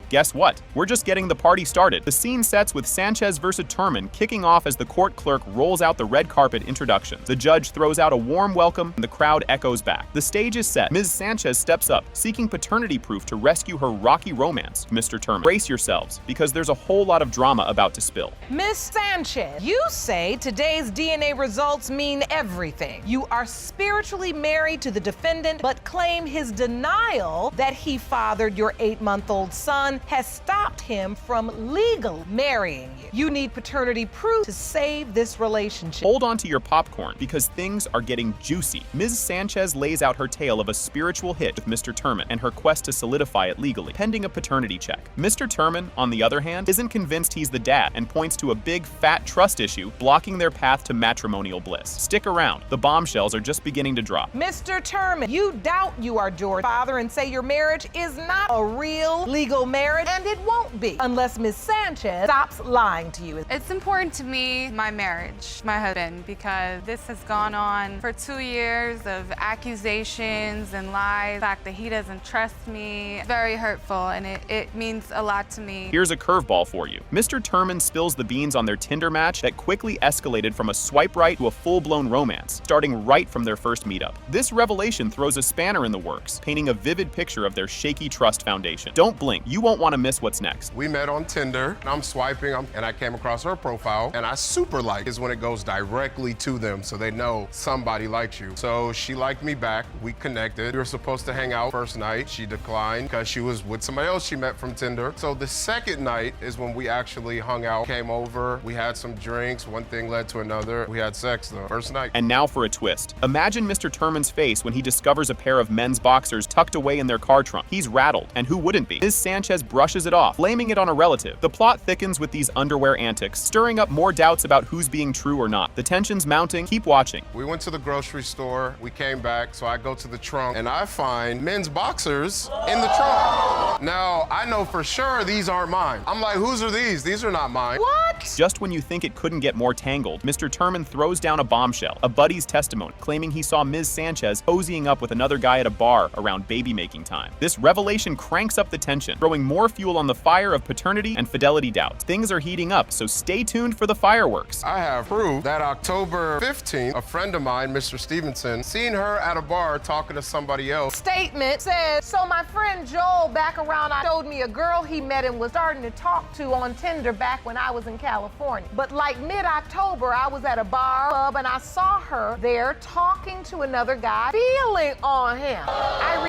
Guess what? We're just getting the party started. The scene sets with Sanchez versus Turman kicking off as the court clerk rolls out the red carpet introductions. The judge throws out a warm welcome and the crowd echoes back. The stage is set. Ms. Sanchez steps up, seeking paternity proof to rescue her rocky romance, Mr. Turman. Brace yourselves, because there's a whole lot of drama about to spill. Ms. Sanchez, you say today's DNA results mean everything. You are spiritually married to the defendant, but claim his denial that he fathered your 8-month-old son has stopped him from legally marrying you. You need paternity proof to save this relationship. Hold on to your popcorn, because things are getting juicy. Ms. Sanchez lays out her tale of a spiritual hit with Mr. Turman and her quest to solidify it legally, pending a paternity check. Mr. Turman, on the other hand, isn't convinced he's the dad and points to a big, fat trust issue blocking their path to matrimonial bliss. Stick around. The bombshells are just beginning to drop. Mr. Turman, you doubt you are George's father and say your marriage is not a real legal marriage, and it won't be unless Ms. Sanchez stops lying to you. It's important to me, my marriage, my husband, because this has gone on for 2 years of accusations and lies. The fact that he doesn't trust me, it's very hurtful, and it means a lot to me. Here's a curveball for you. Mr. Turman spills the beans on their Tinder match that quickly escalated from a swipe right to a full-blown romance, starting right from their first meetup. This revelation throws a spanner in the works, painting a vivid picture of their shaky trust foundation. Don't blink, you won't want to miss what's next. We met on Tinder, and I'm swiping, and I came across her profile, and I super like is when it goes directly to them, so they know somebody likes you. So she liked me back, we connected. We were supposed to hang out first night. She declined because she was with somebody else she met from Tinder. So the second night is when we actually hung out, came over, we had some drinks, one thing led to another. We had sex the first night. And now for a twist. Imagine Mr. Turman's face when he discovers a pair of men's boxers tucked away in their car trunk. He's rattled, and who wouldn't be? Ms. Sanchez brushes it off, blaming it on a relative. The plot thickens with these underwear antics, stirring up more doubts about who's being true or not. The tension's mounting. Keep watching. We went to the grocery store, we came back, so I go to the trunk, and I find men's boxers in the trunk. Now, I know for sure these aren't mine. I'm like, whose are these? These are not mine. What? Just when you think it couldn't get more tangled, Mr. Turman throws down a bombshell, a buddy's testimony, claiming he saw Ms. Sanchez cozying up with another guy at a bar around baby-making time. This revelation cranks up the tension, throwing more fuel on the fire of paternity and fidelity doubts. Things are heating up, so stay tuned for the fireworks. I have proof that October 15th, a friend of mine, Mr. Stevenson, seen her at a bar talking to somebody else. Statement says, so my friend Joel back around, I showed me a girl he met and was starting to talk to on Tinder back when I was in California. But like mid-October, I was at a bar club and I saw her there talking to another guy, feeling on him.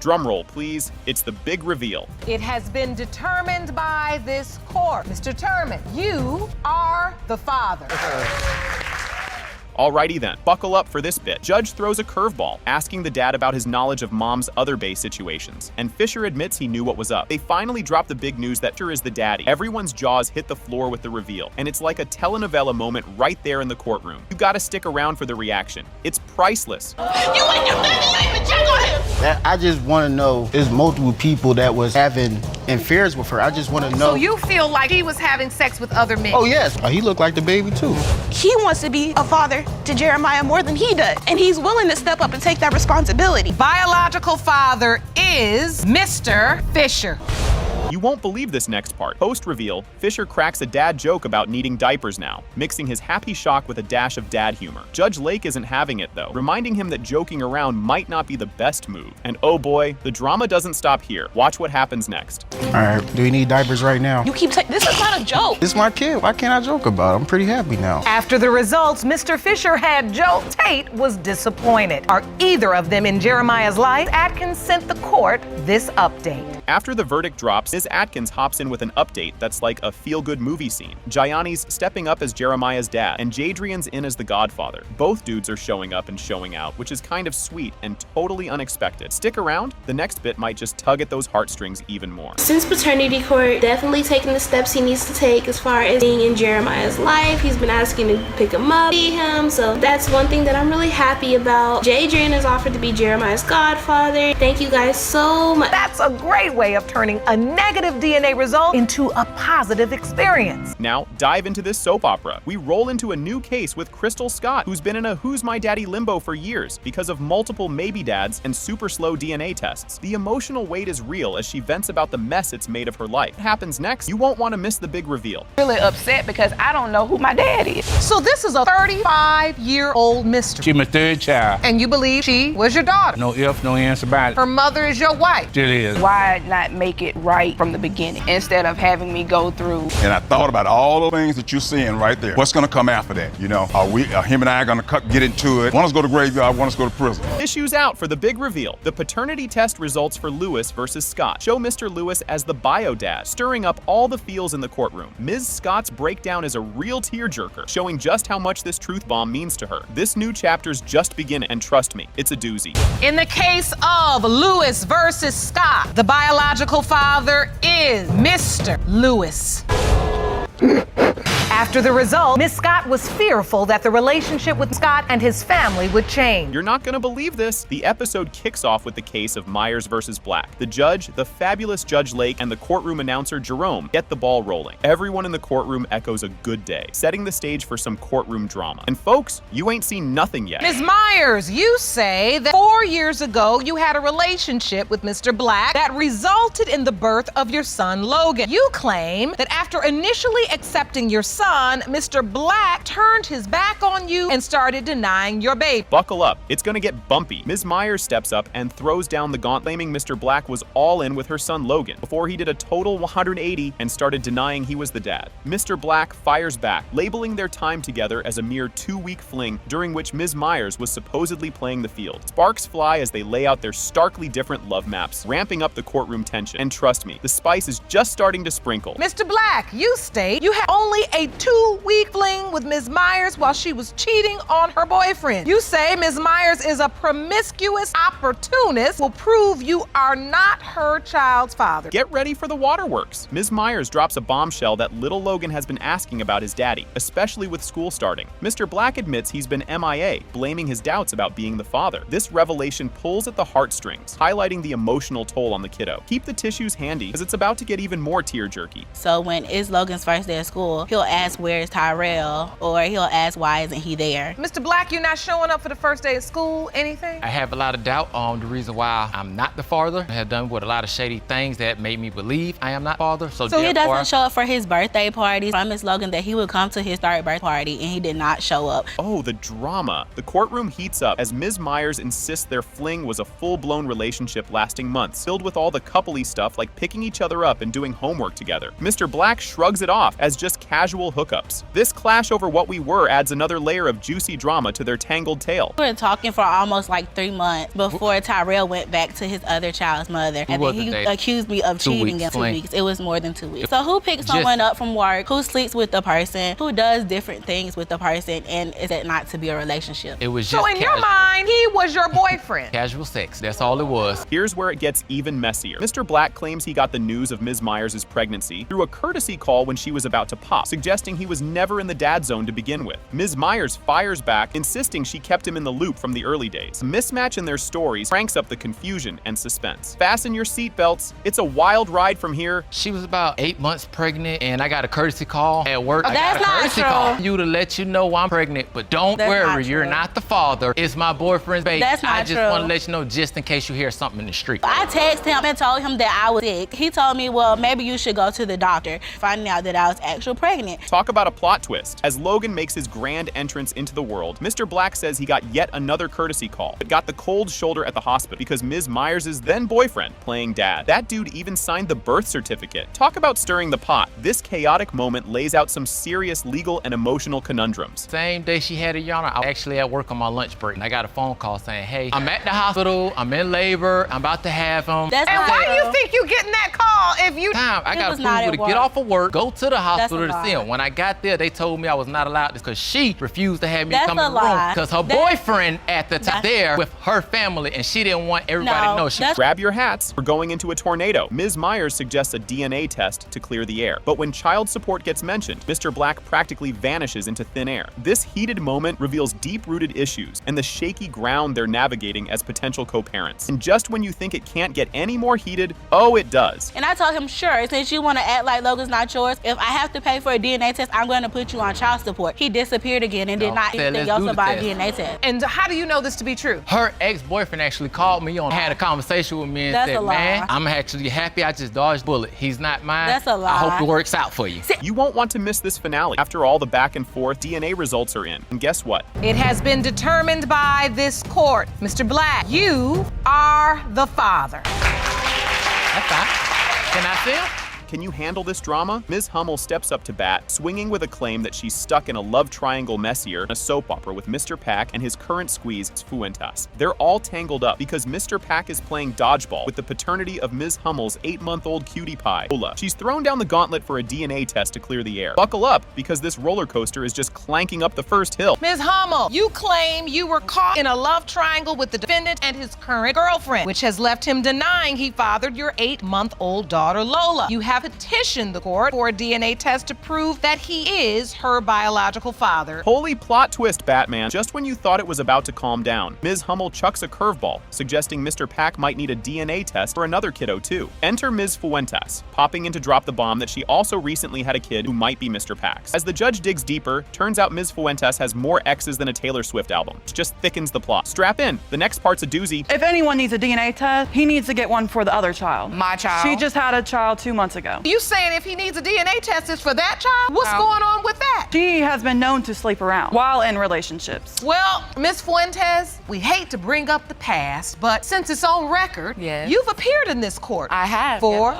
Drum roll, please. It's the big reveal. It has been determined by this court. Mr. Turman, you are the father. Alrighty then, buckle up for this bit. Judge throws a curveball, asking the dad about his knowledge of mom's other Bay situations, and Fisher admits he knew what was up. They finally drop the big news that Fisher is the daddy. Everyone's jaws hit the floor with the reveal, and it's like a telenovela moment right there in the courtroom. You gotta stick around for the reaction. It's priceless. You and your baby, you even check on him! I just want to know, there's multiple people that was having affairs with her. I just want to know. So you feel like he was having sex with other men? Oh yes, he looked like the baby too. He wants to be a father to Jeremiah more than he does, and he's willing to step up and take that responsibility. Biological father is Mr. Fisher. You won't believe this next part. Post-reveal, Fisher cracks a dad joke about needing diapers now, mixing his happy shock with a dash of dad humor. Judge Lake isn't having it though, reminding him that joking around might not be the best move. And oh boy, the drama doesn't stop here. Watch what happens next. All right, do we need diapers right now? You keep this is not a joke. This is my kid. Why can't I joke about it? I'm pretty happy now. After the results, Mr. Fisher had Joe. Tate was disappointed. Are either of them in Jeremiah's life? Atkins sent the court this update. After the verdict drops, Ms. Atkins hops in with an update that's like a feel-good movie scene. Gianni's stepping up as Jeremiah's dad, and Jadrian's in as the godfather. Both dudes are showing up and showing out, which is kind of sweet and totally unexpected. Stick around, the next bit might just tug at those heartstrings even more. Since paternity court, definitely taking the steps he needs to take as far as being in Jeremiah's life. He's been asking to pick him up, see him, so that's one thing that I'm really happy about. Jadrian has offered to be Jeremiah's godfather. Thank you guys so much. That's a great way of turning a negative DNA result into a positive experience. Now, dive into this soap opera. We roll into a new case with Crystal Scott, who's been in a Who's My Daddy limbo for years because of multiple maybe dads and super slow DNA tests. The emotional weight is real as she vents about the mess it's made of her life. What happens next? You won't want to miss the big reveal. Really upset because I don't know who my dad is. So this is a 35-year-old mystery. She's my third child. And you believe she was your daughter. No ifs, no ands about it. Her mother is your wife. Still is. Why not make it right from the beginning instead of having me go through? And I thought about all the things that you're seeing right there. What's going to come after that? You know, him and I are going to get into it. One of us go to graveyard, one of us go to prison. Issues out for the big reveal. The paternity test results for Lewis versus Scott show Mr. Lewis as the bio dad, stirring up all the feels in the courtroom. Ms. Scott's breakdown is a real tearjerker, showing just how much this truth bomb means to her. This new chapter's just beginning, and trust me, it's a doozy. In the case of Lewis versus Scott, the biological father is Mr. Lewis. After the result, Miss Scott was fearful that the relationship with Scott and his family would change. You're not gonna believe this. The episode kicks off with the case of Myers versus Black. The judge, the fabulous Judge Lake, and the courtroom announcer Jerome get the ball rolling. Everyone in the courtroom echoes a good day, setting the stage for some courtroom drama. And folks, you ain't seen nothing yet. Ms. Myers, you say that 4 years ago you had a relationship with Mr. Black that resulted in the birth of your son Logan. You claim that after initially accepting your son, Mr. Black turned his back on you and started denying your baby. Buckle up, it's gonna get bumpy. Ms. Myers steps up and throws down the gauntlet, claiming Mr. Black was all in with her son Logan before he did a total 180 and started denying he was the dad. Mr. Black fires back, labeling their time together as a mere 2-week fling during which Ms. Myers was supposedly playing the field. Sparks fly as they lay out their starkly different love maps, ramping up the courtroom tension. And trust me, the spice is just starting to sprinkle. Mr. Black, you state you had only a 2-week fling with Ms. Myers while she was cheating on her boyfriend. You say Ms. Myers is a promiscuous opportunist, will prove you are not her child's father. Get ready for the waterworks. Ms. Myers drops a bombshell that little Logan has been asking about his daddy, especially with school starting. Mr. Black admits he's been MIA, blaming his doubts about being the father. This revelation pulls at the heartstrings, highlighting the emotional toll on the kiddo. Keep the tissues handy, because it's about to get even more tear-jerky. So when it's Logan's first day of school, he'll ask where's Tyrell, or he'll ask why isn't he there. Mr. Black, you not showing up for the first day of school, anything? I have a lot of doubt on the reason why I'm not the father. I have done with a lot of shady things that made me believe I am not father. So he doesn't show up for his birthday party. I promised Logan that he would come to his third birthday party, and he did not show up. Oh, the drama. The courtroom heats up as Ms. Myers insists their fling was a full-blown relationship lasting months, filled with all the coupley stuff like picking each other up and doing homework together. Mr. Black shrugs it off as just casual hookups. This clash over what we were adds another layer of juicy drama to their tangled tale. We were talking for almost like 3 months before Tyrell went back to his other child's mother. And then he accused me of cheating in 2 weeks. It was more than 2 weeks. So who picks someone up from work, who sleeps with the person, who does different things with the person, and is it not to be a relationship? It was just so in your mind, he was your boyfriend. Casual sex, that's all it was. Here's where it gets even messier. Mr. Black claims he got the news of Ms. Myers' pregnancy through a courtesy call when she was about to pop, suggesting he was never in the dad zone to begin with. Ms. Myers fires back, insisting she kept him in the loop from the early days. A mismatch in their stories cranks up the confusion and suspense. Fasten your seatbelts. It's a wild ride from here. She was about 8 months pregnant, and I got a courtesy call at work. I that's got a courtesy not call true. you to let you know I'm pregnant, but don't worry, you're not the father. It's my boyfriend's baby. That's not I just true. want to let you know just in case you hear something in the street. I texted him and told him that I was sick. He told me, well, maybe you should go to the doctor, finding out that I was actually pregnant. Talk about a plot twist. As Logan makes his grand entrance into the world, Mr. Black says he got yet another courtesy call, but got the cold shoulder at the hospital because Ms. Myers' then boyfriend playing dad. That dude even signed the birth certificate. Talk about stirring the pot. This chaotic moment lays out some serious legal and emotional conundrums. Same day she had a yarn, I was actually at work on my lunch break, and I got a phone call saying, hey, I'm at the hospital, I'm in labor, I'm about to have him. And why do you think you getting that call if you... I got approval to get off of work, go to the hospital to see him. When When I got there, they told me I was not allowed because she refused to have me That's come in a the room lie. because her boyfriend at the time there with her family, and she didn't want everybody to know. She Grab your hats. We're going into a tornado. Ms. Myers suggests a DNA test to clear the air. But when child support gets mentioned, Mr. Black practically vanishes into thin air. This heated moment reveals deep-rooted issues and the shaky ground they're navigating as potential co-parents. And just when you think it can't get any more heated, oh, it does. And I told him, sure, since you want to act like Logan's not yours, if I have to pay for a DNA test, I'm going to put you on child support. He disappeared again and did not anything else about a DNA test. And how do you know this to be true? Her ex-boyfriend actually called me on, had a conversation with me and said, man, I'm actually happy I just dodged a bullet. He's not mine. That's a lie. I hope it works out for you. You won't want to miss this finale. After all the back and forth, DNA results are in. And guess what? It has been determined by this court. Mr. Black, you are the father. That's fine. Can I see him? Can you handle this drama? Ms. Hummel steps up to bat, swinging with a claim that she's stuck in a love triangle messier, a soap opera with Mr. Pack and his current squeeze, Fuentes. They're all tangled up because Mr. Pack is playing dodgeball with the paternity of Ms. Hummel's 8-month-old cutie pie, Ola. She's thrown down the gauntlet for a DNA test to clear the air. Buckle up, because this roller coaster is just clanking up the first hill. Ms. Hummel, you claim you were caught in a love triangle with the defendant and his current girlfriend, which has left him denying he fathered your 8-month-old daughter, Lola. You have petitioned the court for a DNA test to prove that he is her biological father. Holy plot twist, Batman. Just when you thought it was about to calm down, Ms. Hummel chucks a curveball, suggesting Mr. Pack might need a DNA test for another kiddo too. Enter Ms. Fuentes, popping in to drop the bomb that she also recently had a kid who might be Mr. Pack's. As the judge digs deeper, turns out Ms. Fuentes has more exes than a Taylor Swift album. It just thickens the plot. Strap in, the next part's a doozy. If anyone needs a DNA test, he needs to get one for the other child. My child. She just had a child 2 months ago. You saying if he needs a DNA test, it's for that child? What's going on with that? She has been known to sleep around while in relationships. Well, Ms. Fuentes, we hate to bring up the past, but since it's on record, you've appeared in this court. I have. For?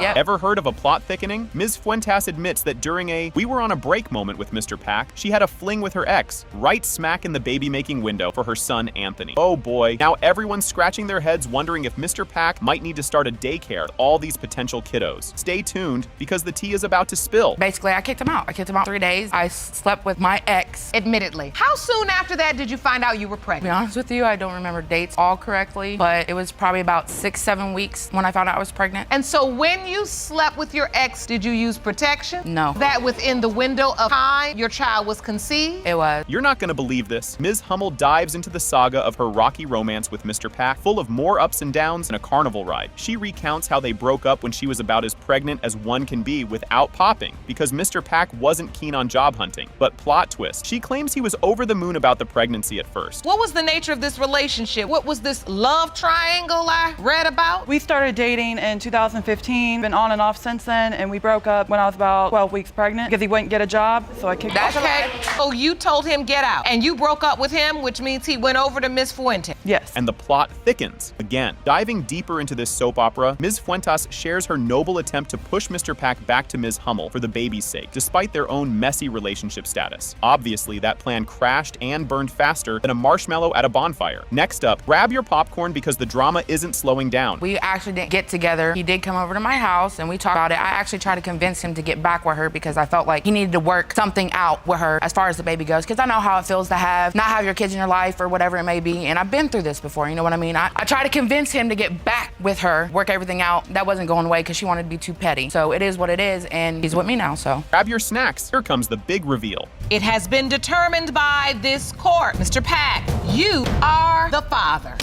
Yep. Ever heard of a plot thickening? Ms. Fuentes admits that during a "we were on a break" moment with Mr. Pack, she had a fling with her ex, right smack in the baby-making window for her son, Anthony. Oh boy, now everyone's scratching their heads wondering if Mr. Pack might need to start a daycare with all these potential kiddos. Stay tuned, because the tea is about to spill. Basically, I kicked him out. I kicked him out 3 days. I slept with my ex. Admittedly. How soon after that did you find out you were To pregnant? be honest with you, I don't remember dates all correctly, but it was probably about 6-7 weeks when I found out I was pregnant. And so when you slept with your ex, did you use protection? No. That within the window of time your child was conceived? It was. You're not gonna believe this. Ms. Hummel dives into the saga of her rocky romance with Mr. Pack, full of more ups and downs than a carnival ride. She recounts how they broke up when she was about as pregnant as one can be without popping, because Mr. Pack wasn't keen on job hunting. But plot twist, she claims he was over the moon about the pregnancy at first. What was the nature of this relationship? What was this love triangle I read about? We started dating in 2015, been on and off since then, and we broke up when I was about 12 weeks pregnant because he wouldn't get a job, so I kicked him out. Okay. So you told him get out, and you broke up with him, which means he went over to Miss Fuentes. Yes. And the plot thickens. Again, diving deeper into this soap opera, Ms. Fuentes shares her noble attempt to push Mr. Pack back to Ms. Hummel for the baby's sake, despite their own messy relationship status. Obviously, that plan crashed and burned faster than a marshmallow at a bonfire. Next up, grab your popcorn because the drama isn't slowing down. We actually didn't get together. He did come over to my house and we talked about it. I actually tried to convince him to get back with her because I felt like he needed to work something out with her as far as the baby goes, because I know how it feels to not have your kids in your life or whatever it may be, and I've been through this before, you know what I mean? I tried to convince him to get back with her, work everything out. That wasn't going away because she wanted to be too petty. So it is what it is, and he's with me now, so. Grab your snacks. Here comes the big reveal. It has been determined by this court. Mr. Pack, you are the father.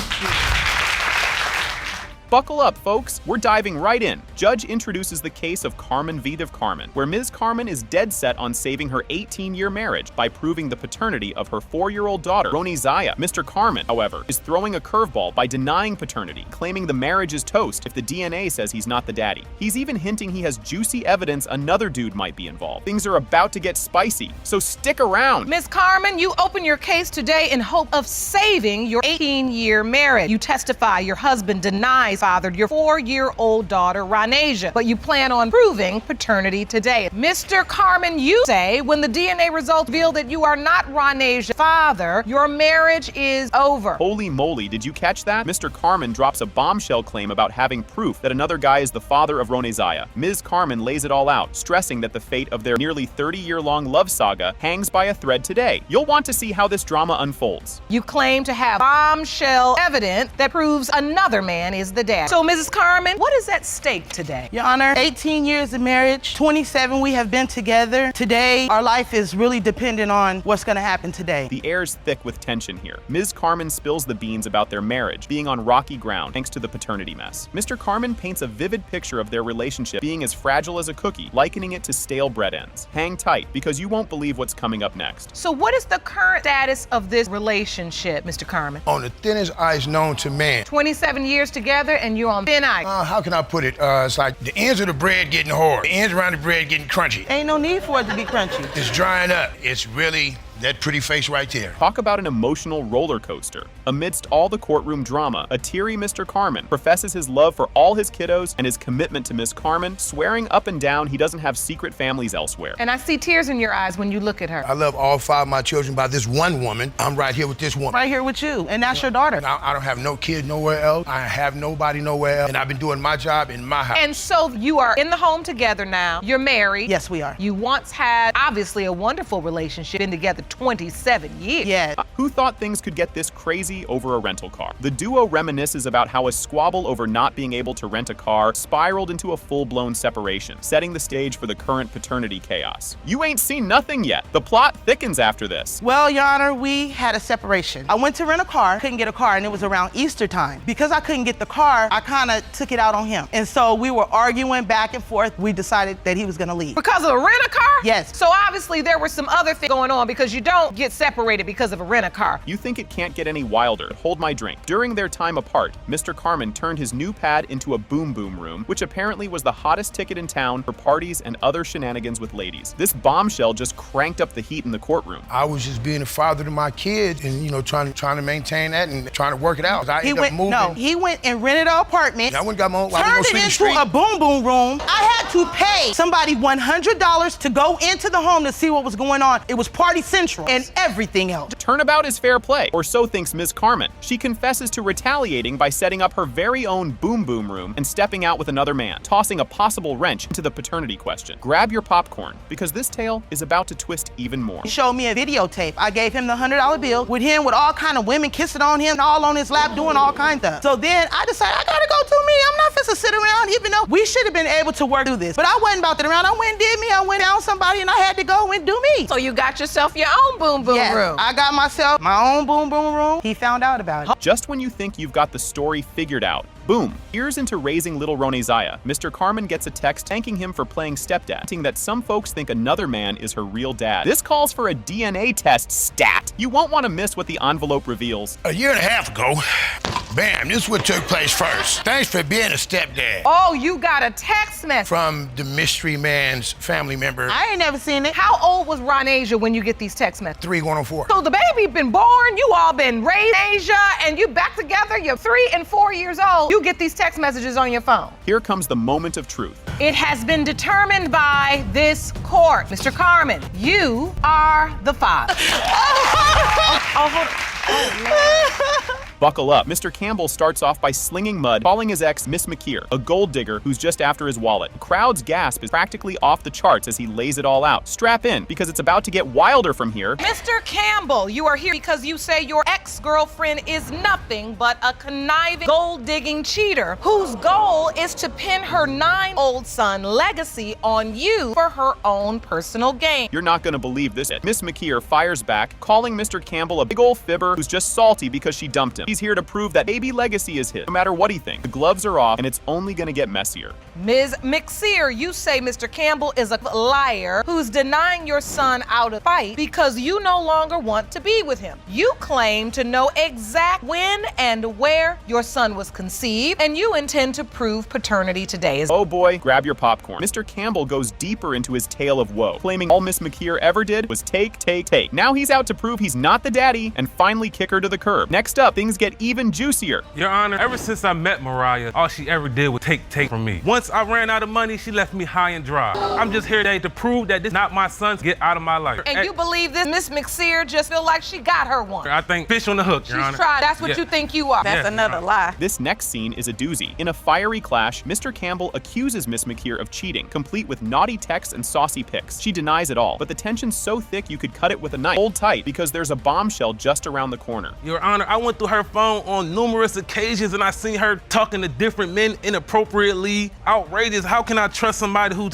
Buckle up, folks. We're diving right in. Judge introduces the case of Carmen v. of Carmen, where Ms. Carmen is dead set on saving her 18-year marriage by proving the paternity of her 4-year-old daughter, Roni Zaya. Mr. Carmen, however, is throwing a curveball by denying paternity, claiming the marriage is toast if the DNA says he's not the daddy. He's even hinting he has juicy evidence another dude might be involved. Things are about to get spicy, so stick around. Ms. Carmen, you open your case today in hope of saving your 18-year marriage. You testify your husband denies fathered your 4-year-old daughter, Ronasia, but you plan on proving paternity today. Mr. Carmen, you say when the DNA results reveal that you are not Ronasia's father, your marriage is over. Holy moly, did you catch that? Mr. Carmen drops a bombshell claim about having proof that another guy is the father of Ronasia. Ms. Carmen lays it all out, stressing that the fate of their nearly 30-year-long love saga hangs by a thread today. You'll want to see how this drama unfolds. You claim to have bombshell evidence that proves another man is the dad. So, Mrs. Carmen, what is at stake today? Your Honor, 18 years of marriage, 27 we have been together. Today, our life is really dependent on what's gonna happen today. The air's thick with tension here. Ms. Carmen spills the beans about their marriage being on rocky ground thanks to the paternity mess. Mr. Carmen paints a vivid picture of their relationship being as fragile as a cookie, likening it to stale bread ends. Hang tight, because you won't believe what's coming up next. So what is the current status of this relationship, Mr. Carmen? On the thinnest ice known to man. 27 years together and you're on thin ice. How can I put it? It's like the ends of the bread getting hard, the ends around the bread getting crunchy. Ain't no need for it to be crunchy. It's drying up. It's really that pretty face right there. Talk about an emotional roller coaster. Amidst all the courtroom drama, a teary Mr. Carmen professes his love for all his kiddos and his commitment to Miss Carmen, swearing up and down he doesn't have secret families elsewhere. And I see tears in your eyes when you look at her. I love all 5 of my children by this one woman. I'm right here with this woman. Right here with you, and that's your daughter. I don't have no kids nowhere else. I have nobody nowhere else, and I've been doing my job in my house. And so you are in the home together now. You're married. Yes, we are. You once had, obviously, a wonderful relationship, been together 27 years. Yeah. Who thought things could get this crazy over a rental car? The duo reminisces about how a squabble over not being able to rent a car spiraled into a full-blown separation, setting the stage for the current paternity chaos. You ain't seen nothing yet. The plot thickens after this. Well, Your Honor, we had a separation. I went to rent a car, couldn't get a car, and it was around Easter time. Because I couldn't get the car, I kind of took it out on him. And so we were arguing back and forth. We decided that he was gonna leave. Because of a rent-a-car? Yes. So obviously there were some other things going on because you don't get separated because of a rent-a-car. You think it can't get any wilder. Hold my drink. During their time apart, Mr. Carmen turned his new pad into a boom boom room, which apparently was the hottest ticket in town for parties and other shenanigans with ladies. This bombshell just cranked up the heat in the courtroom. I was just being a father to my kids and, trying to maintain that and trying to work it out. I ended up moving. No, he went and rented an apartment. I went and got my own. Turned it into a boom boom room. I had to pay somebody $100 to go into the home to see what was going on. It was Party Central and everything else. Turnabout is fair play, or so thinks Ms. Carmen. She confesses to retaliating by setting up her very own boom boom room and stepping out with another man, tossing a possible wrench into the paternity question. Grab your popcorn, because this tale is about to twist even more. He showed me a videotape. I gave him the $100 bill with him with all kind of women kissing on him, all on his lap, doing all kinds of. So then I decided I gotta go do me. I'm not supposed to sit around, even though we should have been able to work through this. But I wasn't about that around. I went and did me. I went down somebody and I had to go and do me. So you got yourself your own boom boom room. I got myself my own boom boom room. He found out about it. Just when you think you've got the story figured out, boom, years into raising little Ronasia, Mr. Carmen gets a text thanking him for playing stepdad, hinting that some folks think another man is her real dad. This calls for a DNA test, stat. You won't want to miss what the envelope reveals. A year and a half ago, bam, this is what took place first. Thanks for being a stepdad. Oh, you got a text message. From the mystery man's family member. I ain't never seen it. How old was Ronasia when you get these text messages? 3 going on 4. So the baby been born, you all been raised in Asia, and you back together, you're 3 and 4 years old. You get these text messages on your phone. Here comes the moment of truth. It has been determined by this court. Mr. Carmen, you are the father. Buckle up. Mr. Campbell starts off by slinging mud, calling his ex Miss McKeer, a gold digger who's just after his wallet. The crowd's gasp is practically off the charts as he lays it all out. Strap in, because it's about to get wilder from here. Mr. Campbell, you are here because you say your ex-girlfriend is nothing but a conniving, gold-digging cheater whose goal is to pin her 9-year-old son legacy on you for her own personal gain. You're not gonna believe this. Miss McKeer fires back, calling Mr. Campbell a big old fibber who's just salty because she dumped him. He's here to prove that baby legacy is his, no matter what he thinks. The gloves are off, and it's only gonna get messier. Ms. McSear, you say Mr. Campbell is a liar who's denying your son out of fight because you no longer want to be with him. You claim to know exact when and where your son was conceived, and you intend to prove paternity today. Oh boy, grab your popcorn. Mr. Campbell goes deeper into his tale of woe, claiming all Miss McKeer ever did was take. Now he's out to prove he's not the daddy and finally kick her to the curb. Next up, things get get even juicier. Your Honor, ever since I met Mariah, all she ever did was take from me. Once I ran out of money, she left me high and dry. I'm just here today to prove that this is not my son's. Get out of my life. And you believe this Miss McSear just feel like she got her one? I think fish on the hook, Your Honor. She's tried. That's what you think you are. That's another lie. This next scene is a doozy. In a fiery clash, Mr. Campbell accuses Miss McKeer of cheating, complete with naughty texts and saucy pics. She denies it all, but the tension's so thick you could cut it with a knife. Hold tight, because there's a bombshell just around the corner. Your Honor, I went through her phone on numerous occasions and I seen her talking to different men inappropriately. Outrageous. How can I trust somebody who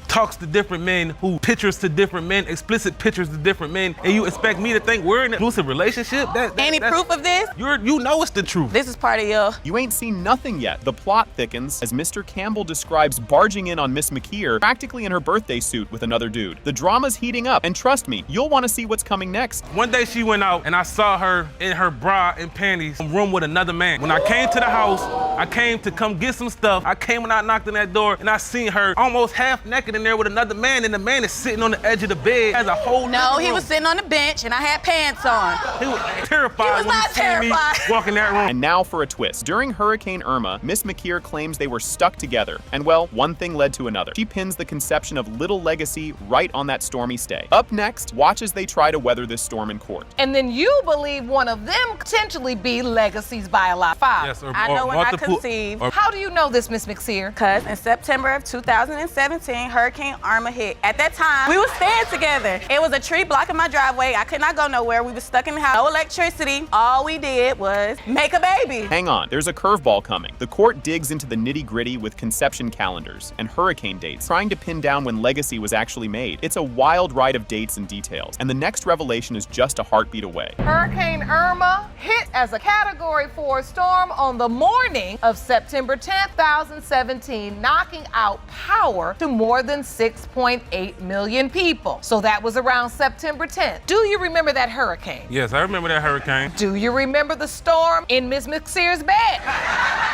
talks to different men, who pictures to different men, explicit pictures to different men, and you expect me to think we're in an exclusive relationship? Any proof of this? You know it's the truth. This is part of your... You ain't seen nothing yet. The plot thickens as Mr. Campbell describes barging in on Miss McKeer practically in her birthday suit with another dude. The drama's heating up, and trust me, you'll want to see what's coming next. One day she went out and I saw her in her bra and panties in a room with another man. When I came to the house, I came to come get some stuff. I came when I knocked on that door and I seen her almost half naked in there with another man, and the man is sitting on the edge of the bed as a whole No, he was sitting on the bench and I had pants on. He was terrified. He was when not he seen terrified. me walk in that room. And now for a twist. During Hurricane Irma, Miss McKeer claims they were stuck together. And well, one thing led to another. She pins the conception of little Legacy right on that stormy stay. Up next, watch as they try to weather this storm in court. And then you believe one of them could potentially be Legacy's biological father. Yes, I know when I conceived. How do you know this, Miss McSear? Because in September of 2017, Hurricane Irma hit. At that time, we were staying together. It was a tree blocking my driveway. I could not go nowhere. We were stuck in the house. No electricity. All we did was make a baby. Hang on, there's a curveball coming. The court digs into the nitty-gritty with conception calendars and hurricane dates, trying to pin down when Legacy was actually made. It's a wild ride of dates and details, and the next revelation is just a heartbeat away. Hurricane Irma hit as a Category 4 storm on the morning of September 10th, 2017, knocking out power to more than 6.8 million people. So that was around September 10th. Do you remember that hurricane? Yes, I remember that hurricane. Do you remember the storm in Miss McSear's bed?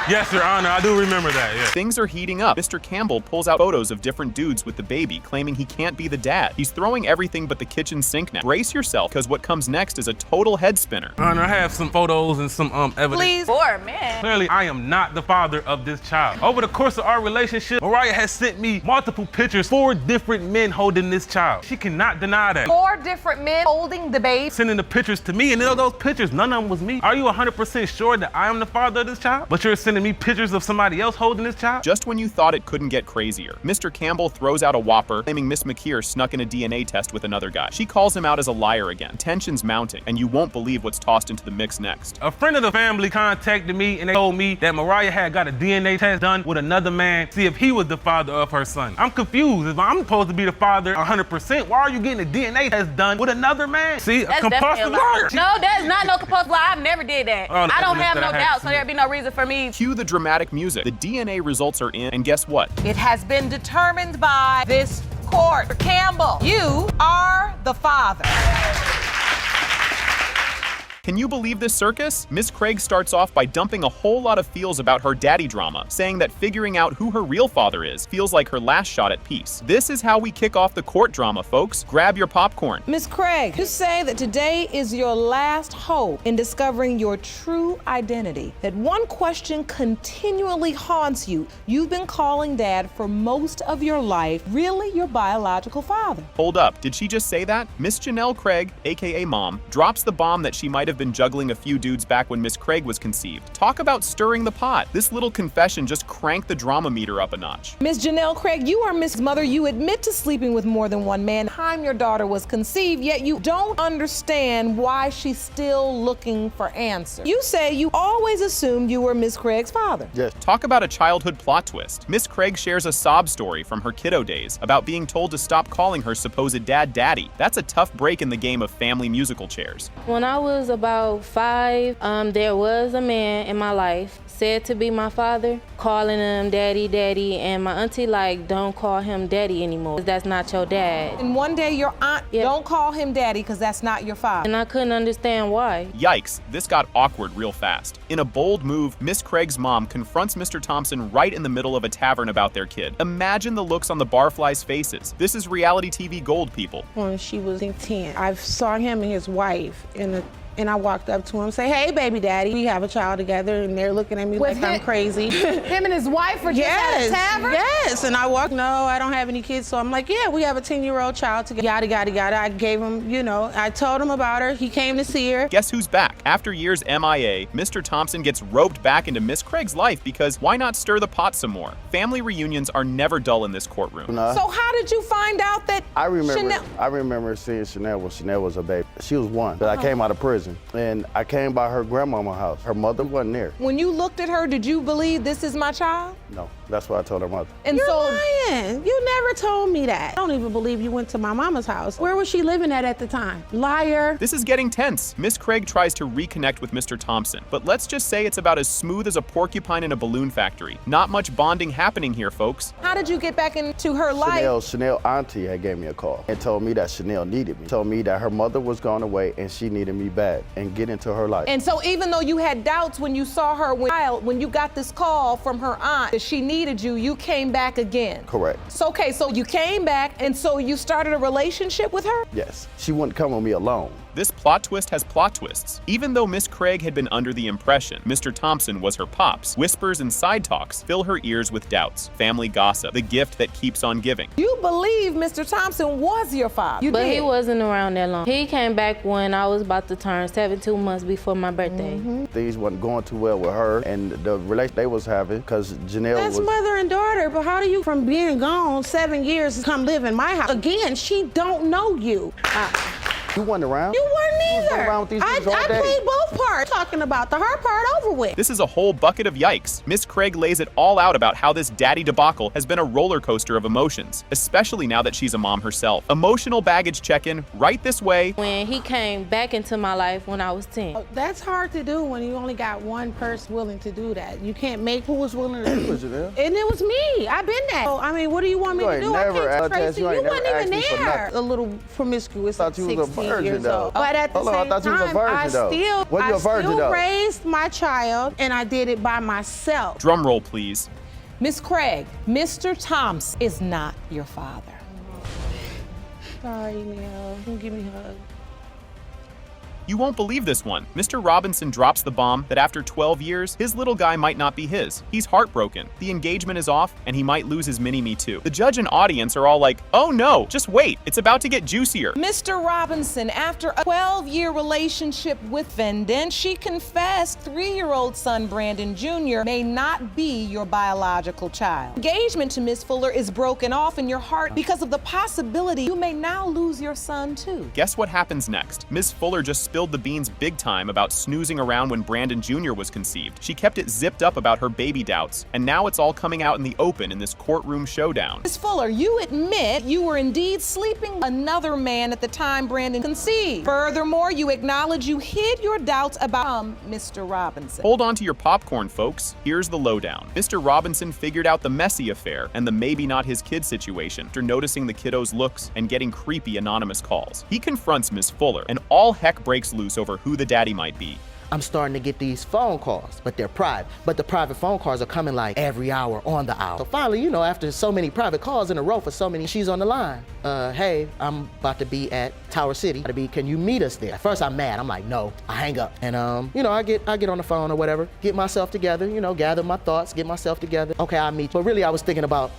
Yes, Your Honor, I do remember that, yes. Things are heating up. Mr. Campbell pulls out photos of different dudes with the baby, claiming he can't be the dad. He's throwing everything but the kitchen sink now. Brace yourself, because what comes next is a total head spinner. Your Honor, I have some photos and some evidence. Please. Poor man. Clearly, I am not the father of this child. Over the course of our relationship, Mariah has sent me multiple pictures, 4 different men holding this child. She cannot deny that. 4 different men holding the baby. Sending the pictures to me, and in those pictures, none of them was me. Are you 100% sure that I am the father of this child? But you're sending me pictures of somebody else holding this child? Just when you thought it couldn't get crazier, Mr. Campbell throws out a whopper, claiming Miss McKeer snuck in a DNA test with another guy. She calls him out as a liar again. Tension's mounting, and you won't believe what's tossed into the mix next. A friend of the family contacted me and they told me that Mariah had got a DNA test done with another man, see if he was the father of her son. I'm confused. If I'm supposed to be the father 100%, why are you getting a DNA test done with another man? See, That's a compulsive liar. No, that's not no compulsive liar. I've never did that. Oh, no, I don't have that no I doubt, haven't so there'd be no reason for me. Cue the dramatic music. The DNA results are in, and guess what? It has been determined by this court. Campbell, you are the father. Can you believe this circus? Miss Craig starts off by dumping a whole lot of feels about her daddy drama, saying that figuring out who her real father is feels like her last shot at peace. This is how we kick off the court drama, folks. Grab your popcorn. Miss Craig, you say that today is your last hope in discovering your true identity. That one question continually haunts you. You've been calling Dad for most of your life really your biological father. Hold up, did she just say that? Miss Janelle Craig, aka Mom, drops the bomb that she might have been juggling a few dudes back when Miss Craig was conceived. Talk about stirring the pot. This little confession just cranked the drama meter up a notch. Miss Janelle Craig, you are Miss Mother. You admit to sleeping with more than one man. Time your daughter was conceived, yet you don't understand why she's still looking for answers. You say you always assumed you were Miss Craig's father. Yes. Talk about a childhood plot twist. Miss Craig shares a sob story from her kiddo days about being told to stop calling her supposed dad daddy. That's a tough break in the game of family musical chairs. When I was about 5, there was a man in my life, said to be my father, calling him daddy, daddy, and my auntie like, don't call him daddy anymore, that's not your dad. And one day your aunt, don't call him daddy because that's not your father. And I couldn't understand why. Yikes, this got awkward real fast. In a bold move, Miss Craig's mom confronts Mr. Thompson right in the middle of a tavern about their kid. Imagine the looks on the barflies' faces. This is reality TV gold, people. When she was 10, I saw him and his wife in a And I walked up to him, say, hey, baby daddy, we have a child together, and they're looking at me like I'm crazy. Him and his wife were just at a tavern? Yes, and I walked, no, I don't have any kids, so I'm like, yeah, we have a 10-year-old child together, yada, yada, yada. I gave him, I told him about her, he came to see her. Guess who's back? After years MIA, Mr. Thompson gets roped back into Miss Craig's life because why not stir the pot some more? Family reunions are never dull in this courtroom. So how did you find out that I Chanel... remember seeing Chanel when Chanel was a baby. She was one, but I came out of prison, and I came by her grandmama's house. Her mother wasn't there. When you looked at her, did you believe this is my child? No, that's what I told her mother. And You're so lying. You never told me that. I don't even believe you went to my mama's house. Where was she living at the time? Liar. This is getting tense. Miss Craig tries to reconnect with Mr. Thompson, but let's just say it's about as smooth as a porcupine in a balloon factory. Not much bonding happening here, folks. How did you get back into her life? Chanel auntie had gave me a call and told me that Chanel needed me. Told me that her mother was gone away and she needed me back and get into her life. And so even though you had doubts when you saw her when you got this call from her aunt that she needed you, you came back again. Correct. So so you came back and so you started a relationship with her? Yes. She wouldn't come with me alone. This plot twist has plot twists. Even though Miss Craig had been under the impression Mr. Thompson was her pops, whispers and side talks fill her ears with doubts. Family gossip, the gift that keeps on giving. You believe Mr. Thompson was your father. But he wasn't around that long. He came back when I was about to turn 72 months before my birthday. Things wasn't going too well with her and the relation they was having because Janelle That's mother and daughter, but how do you, from being gone 7 years, come live in my house? Again, she don't know you. You wasn't around. You weren't either. Around with these I played both parts. Talking about her part over with. This is a whole bucket of yikes. Miss Craig lays it all out about how this daddy debacle has been a roller coaster of emotions, especially now that she's a mom herself. Emotional baggage check-in right this way. When he came back into my life when I was 10. That's hard to do when you only got one person willing to do that. You can't make who was willing to do it. And it was me. I've been that. So, I mean, what do you want me to do? I can't trace you. You wasn't even there. A little promiscuous at 16 years old. But at the same time, I still raised my child, and I did it by myself. Drum roll, please. Miss Craig, Mr. Thompson is not your father. Sorry, Neil. Give me a hug. You won't believe this one. Mr. Robinson drops the bomb that after 12 years, his little guy might not be his. He's heartbroken. The engagement is off, and he might lose his mini-me too. The judge and audience are all like, oh no, just wait, it's about to get juicier. Mr. Robinson, after a 12-year relationship with defendant, she confessed 3-year-old son Brandon Jr. may not be your biological child. Engagement to Miss Fuller is broken off in your heart because of the possibility you may now lose your son too. Guess what happens next? Miss Fuller just spilled the beans big time about snoozing around when Brandon Jr. was conceived. She kept it zipped up about her baby doubts, and now it's all coming out in the open in this courtroom showdown. Miss Fuller, you admit you were indeed sleeping with another man at the time Brandon conceived. Furthermore, you acknowledge you hid your doubts about Mr. Robinson. Hold on to your popcorn, folks. Here's the lowdown. Mr. Robinson figured out the messy affair and the maybe not his kid situation after noticing the kiddo's looks and getting creepy anonymous calls. He confronts Miss Fuller, and all heck breaks loose over who the daddy might be. I'm starting to get these phone calls, but they're private. But the private phone calls are coming like every hour on the hour. So finally, after so many private calls in a row for so many, she's on the line. Hey, I'm about to be at Tower City. Can you meet us there? At first I'm mad. I'm like, no. I hang up. And I get on the phone or whatever, get myself together, gather my thoughts, get myself together. Okay, I'll meet you. But really I was thinking about,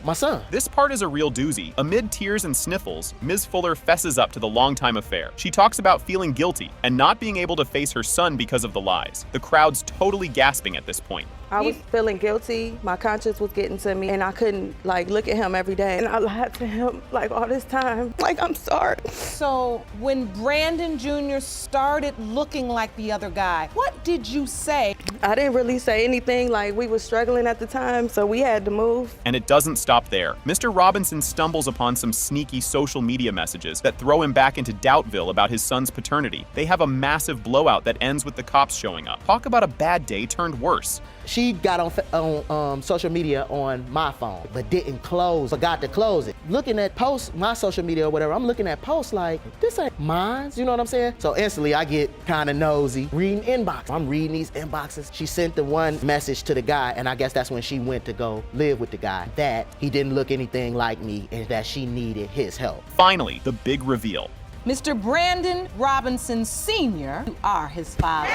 my son. This part is a real doozy. Amid tears and sniffles, Ms. Fuller fesses up to the longtime affair. She talks about feeling guilty and not being able to face her son because of the lies. The crowd's totally gasping at this point. I was feeling guilty. My conscience was getting to me, and I couldn't look at him every day. And I lied to him all this time. I'm sorry. So when Brandon Jr. started looking like the other guy, what did you say? I didn't really say anything. We were struggling at the time, so we had to move. And it doesn't stop there. Mr. Robinson stumbles upon some sneaky social media messages that throw him back into Doubtville about his son's paternity. They have a massive blowout that ends with the cops showing up. Talk about a bad day turned worse. She got on social media on my phone, but forgot to close it. Looking at posts, my social media or whatever, I'm looking at posts like, this ain't mine, you know what I'm saying? So instantly I get kind of nosy, reading inbox. I'm reading these inboxes. She sent the one message to the guy, and I guess that's when she went to go live with the guy, that he didn't look anything like me and that she needed his help. Finally, the big reveal. Mr. Brandon Robinson Sr., you are his father.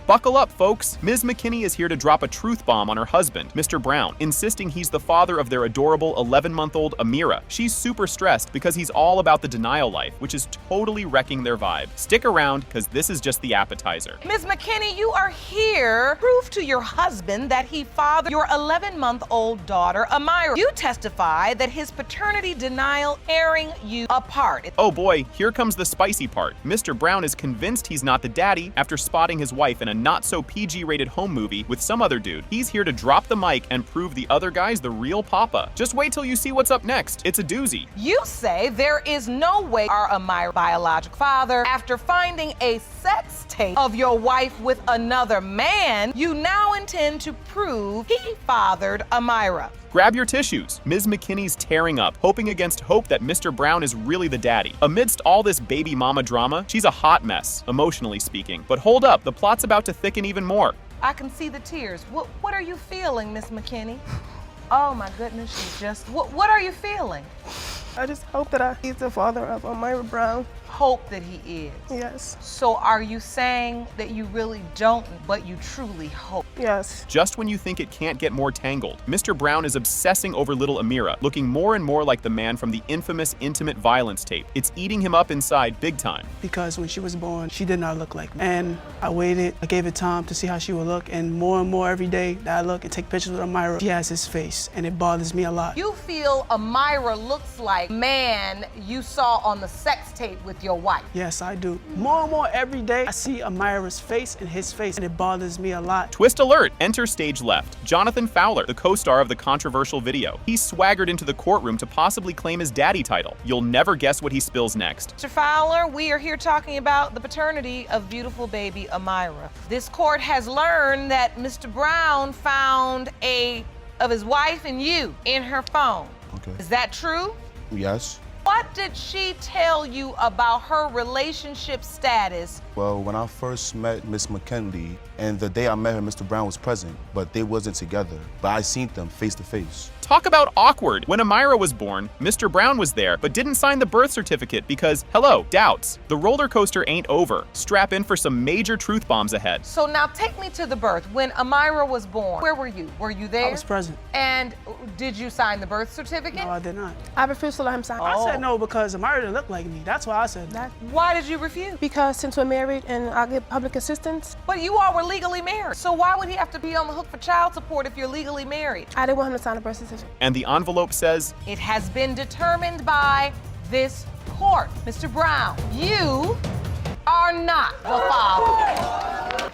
Buckle up, folks. Ms. McKinney is here to drop a truth bomb on her husband, Mr. Brown, insisting he's the father of their adorable 11-month-old Amira. She's super stressed because he's all about the denial life, which is totally wrecking their vibe. Stick around, because this is just the appetizer. Ms. McKinney, you are here to prove to your husband that he fathered your 11-month-old daughter, Amira. You testify that his paternity denial tearing you apart. Oh boy, here comes the spicy part. Mr. Brown is convinced he's not the daddy after spotting his wife in a not-so-PG-rated home movie with some other dude. He's here to drop the mic and prove the other guy's the real papa. Just wait till you see what's up next. It's a doozy. You say there is no way you are Amira's biological father. After finding a sex tape of your wife with another man, you now intend to prove he fathered Amira. Grab your tissues. Ms. McKinney's tearing up, hoping against hope that Mr. Brown is really the daddy. Amidst all this baby mama drama, she's a hot mess, emotionally speaking. But hold up, the plot's about to thicken even more. I can see the tears. What are you feeling, Miss McKinney? Oh my goodness, she just, what are you feeling? I just hope that he's the father of Amira Brown. Hope that he is? Yes. So are you saying that you really don't, but you truly hope? Yes. Just when you think it can't get more tangled, Mr. Brown is obsessing over little Amira, looking more and more like the man from the infamous intimate violence tape. It's eating him up inside big time. Because when she was born, she did not look like me. And I waited, I gave it time to see how she would look, and more every day that I look and take pictures with Amira, she has his face, and it bothers me a lot. You feel Amira looks like man you saw on the sex tape with your wife? Yes, I do. More and more every day, I see Amira's face and his face, and it bothers me a lot. Twist alert! Enter stage left. Jonathan Fowler, the co-star of the controversial video. He swaggered into the courtroom to possibly claim his daddy title. You'll never guess what he spills next. Mr. Fowler, we are here talking about the paternity of beautiful baby Amira. This court has learned that Mr. Brown found of his wife and you in her phone. Okay. Is that true? Yes. What did she tell you about her relationship status? Well, when I first met Miss McKinley, and the day I met her, Mr. Brown was present, but they wasn't together. But I seen them face to face. Talk about awkward. When Amira was born, Mr. Brown was there, but didn't sign the birth certificate because, hello, doubts. The roller coaster ain't over. Strap in for some major truth bombs ahead. So now take me to the birth. When Amira was born, where were you? Were you there? I was present. And did you sign the birth certificate? No, I did not. I refused to let him sign. I said no because Amira didn't look like me. That's why I said that. Why did you refuse? Because since we're married and I get public assistance. But you all were legally married. So why would he have to be on the hook for child support if you're legally married? I didn't want him to sign a birth certificate. And the envelope says, it has been determined by this court. Mr. Brown, you are not the father.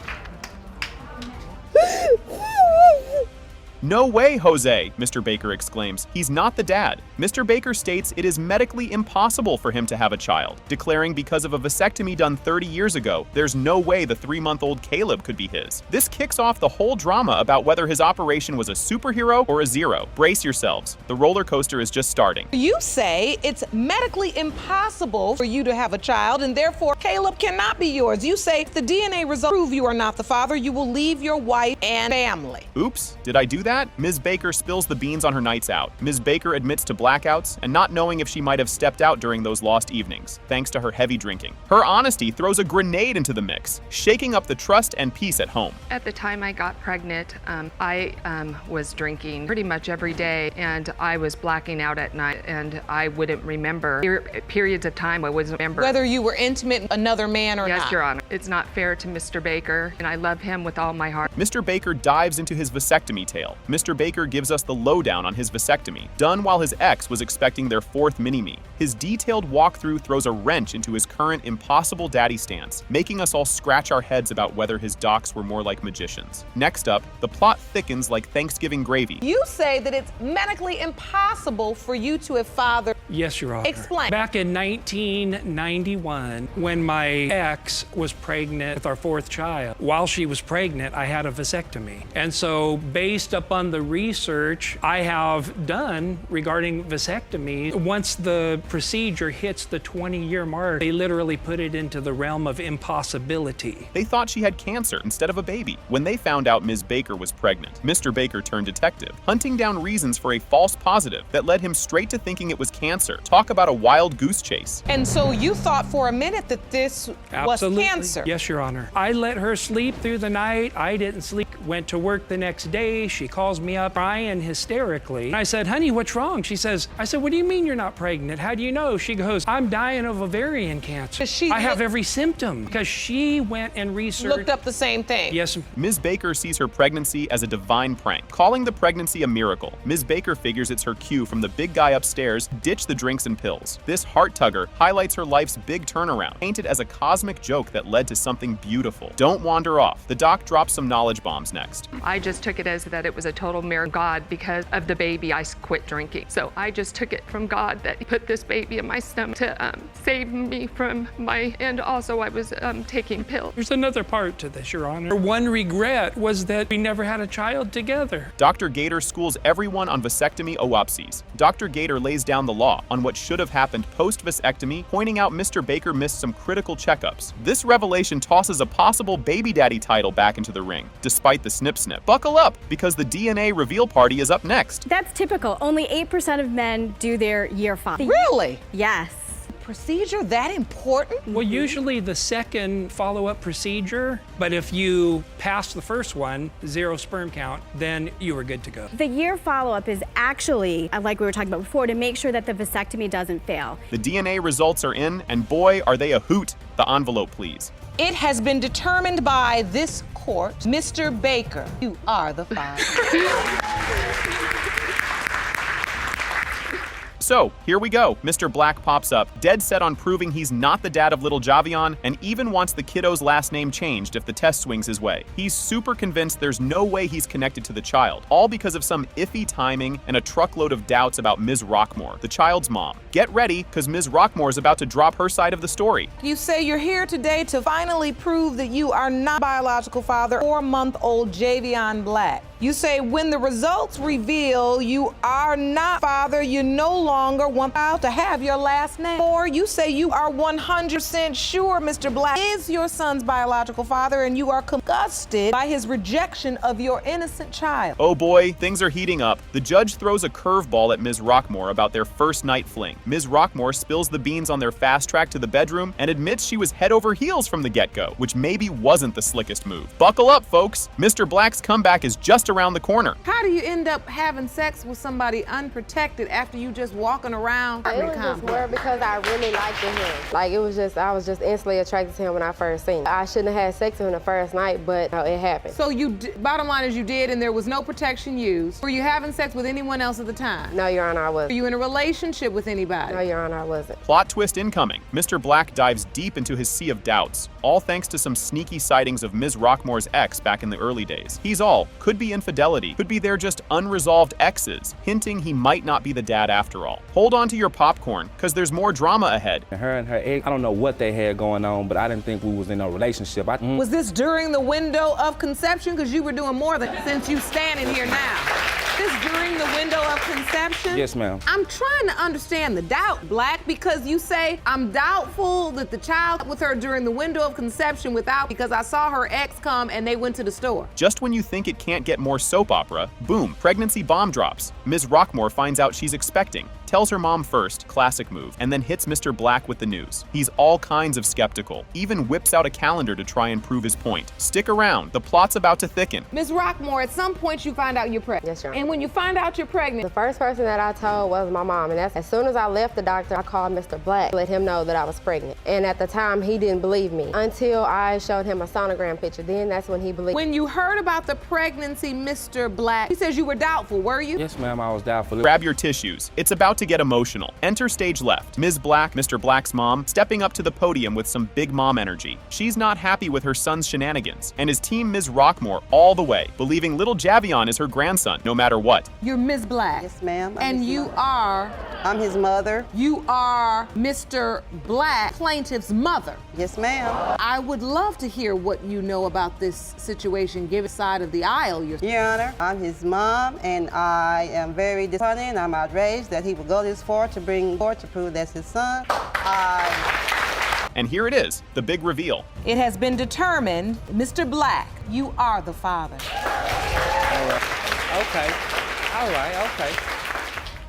No way, Jose, Mr. Baker exclaims. He's not the dad. Mr. Baker states it is medically impossible for him to have a child, declaring because of a vasectomy done 30 years ago, there's no way the 3-month-old Caleb could be his. This kicks off the whole drama about whether his operation was a superhero or a zero. Brace yourselves. The roller coaster is just starting. You say it's medically impossible for you to have a child, and therefore Caleb cannot be yours. You say if the DNA results prove you are not the father, you will leave your wife and family. Oops, did I do that? Ms. Baker spills the beans on her nights out. Ms. Baker admits to blackouts and not knowing if she might have stepped out during those lost evenings, thanks to her heavy drinking. Her honesty throws a grenade into the mix, shaking up the trust and peace at home. At the time I got pregnant, I was drinking pretty much every day, and I was blacking out at night, and I wouldn't remember periods of time I wouldn't remember. Whether you were intimate with another man or not. Yes, Your Honor. It's not fair to Mr. Baker, and I love him with all my heart. Mr. Baker dives into his vasectomy tale. Mr. Baker gives us the lowdown on his vasectomy, done while his ex was expecting their 4th mini-me. His detailed walkthrough throws a wrench into his current impossible daddy stance, making us all scratch our heads about whether his docs were more like magicians. Next up, the plot thickens like Thanksgiving gravy. You say that it's medically impossible for you to have fathered Yes, Your Honor. Explain. Back in 1991, when my ex was pregnant with our 4th child, while she was pregnant, I had a vasectomy. And so based upon the research I have done regarding vasectomy, once the procedure hits the 20-year mark, they literally put it into the realm of impossibility. They thought she had cancer instead of a baby. When they found out Ms. Baker was pregnant, Mr. Baker turned detective, hunting down reasons for a false positive that led him straight to thinking it was cancer. Talk about a wild goose chase. And so you thought for a minute that this Absolutely. was cancer? Yes, Your Honor. I let her sleep through the night. I didn't sleep. Went to work the next day. She calls me up crying hysterically. And I said, honey, what's wrong? She says, I said, what do you mean you're not pregnant? How do you know? She goes, I'm dying of ovarian cancer. I have every symptom because she went and researched. Looked up the same thing. Yes. Ms. Baker sees her pregnancy as a divine prank, calling the pregnancy a miracle. Ms. Baker figures it's her cue from the big guy upstairs, ditch the drinks and pills. This heart-tugger highlights her life's big turnaround, painted as a cosmic joke that led to something beautiful. Don't wander off. The doc drops some knowledge bombs next. I just took it as that it was a total miracle God because of the baby. I quit drinking. So I just took it from God that He put this baby in my stomach to save me from and also I was taking pills. There's another part to this, Your Honor. One regret was that we never had a child together. Dr. Gator schools everyone on vasectomy oopsies. Dr. Gator lays down the law on what should have happened post-vasectomy, pointing out Mr. Baker missed some critical checkups. This revelation tosses a possible baby daddy title back into the ring, despite the snip-snip. Buckle up, because the DNA reveal party is up next. That's typical. Only 8% of men do their year 5. Really? Yes. Procedure that important? Well, usually the second follow-up procedure, but if you pass the first one, 0 sperm count, then you were good to go. The year follow-up is actually, like we were talking about before, to make sure that the vasectomy doesn't fail. The DNA results are in, and boy, are they a hoot. The envelope, please. It has been determined by this court, Mr. Baker, you are the father. So, here we go. Mr. Black pops up, dead set on proving he's not the dad of little Javion, and even wants the kiddo's last name changed if the test swings his way. He's super convinced there's no way he's connected to the child, all because of some iffy timing and a truckload of doubts about Ms. Rockmore, the child's mom. Get ready, because Ms. Rockmore is about to drop her side of the story. You say you're here today to finally prove that you are not biological father, 4-month-old Javion Black. You say when the results reveal you are not father, you no longer want to have your last name. Or you say you are 100% sure Mr. Black is your son's biological father and you are disgusted by his rejection of your innocent child. Oh boy, things are heating up. The judge throws a curveball at Ms. Rockmore about their first night fling. Ms. Rockmore spills the beans on their fast track to the bedroom and admits she was head over heels from the get-go, which maybe wasn't the slickest move. Buckle up, folks. Mr. Black's comeback is just around the corner. How do you end up having sex with somebody unprotected after you just walking around? It was just more because I really liked him. Like I was just instantly attracted to him when I first seen him. I shouldn't have had sex with him the first night, but it happened. So bottom line is you did and there was no protection used. Were you having sex with anyone else at the time? No, Your Honor, I wasn't. Were you in a relationship with anybody? No, Your Honor, I wasn't. Plot twist incoming. Mr. Black dives deep into his sea of doubts, all thanks to some sneaky sightings of Ms. Rockmore's ex back in the early days. Could be infidelity, could be they're just unresolved exes, hinting he might not be the dad after all. Hold on to your popcorn, because there's more drama ahead. Her and her ex, I don't know what they had going on, but I didn't think we was in a relationship. Was this during the window of conception? Because you were doing more than since you standing here now. This during the window of conception? Yes, ma'am. I'm trying to understand the doubt, Black, because you say, I'm doubtful that the child with her during the window of conception because I saw her ex come and they went to the store. Just when you think it can't get more soap opera, boom, pregnancy bomb drops. Ms. Rockmore finds out she's expecting, tells her mom first, classic move, and then hits Mr. Black with the news. He's all kinds of skeptical, even whips out a calendar to try and prove his point. Stick around, the plot's about to thicken. Ms. Rockmore, at some point you find out you're pregnant. Yes, Your Honor. And when you find out you're pregnant, the first person that I told was my mom, and that's as soon as I left the doctor, I called Mr. Black to let him know that I was pregnant. And at the time, he didn't believe me until I showed him a sonogram picture. Then that's when he believed. When you heard about the pregnancy, Mr. Black, he says you were doubtful, were you? Yes, ma'am, I was doubtful. Grab your tissues. It's about to get emotional. Enter stage left. Ms. Black, Mr. Black's mom, stepping up to the podium with some big mom energy. She's not happy with her son's shenanigans and is team Ms. Rockmore all the way, believing little Javion is her grandson, no matter what. You're You're Ms. Black. Yes, ma'am. And you are? I'm his mother. You are Mr. Black, plaintiff's mother. Yes, ma'am. I would love to hear what you know about this situation, give side of the aisle. Your Honor, I'm his mom, and I am very disappointed and I'm outraged that he would go this far to bring forth to prove that's his son. And here it is, the big reveal. It has been determined, Mr. Black, you are the father. Okay. All right, okay.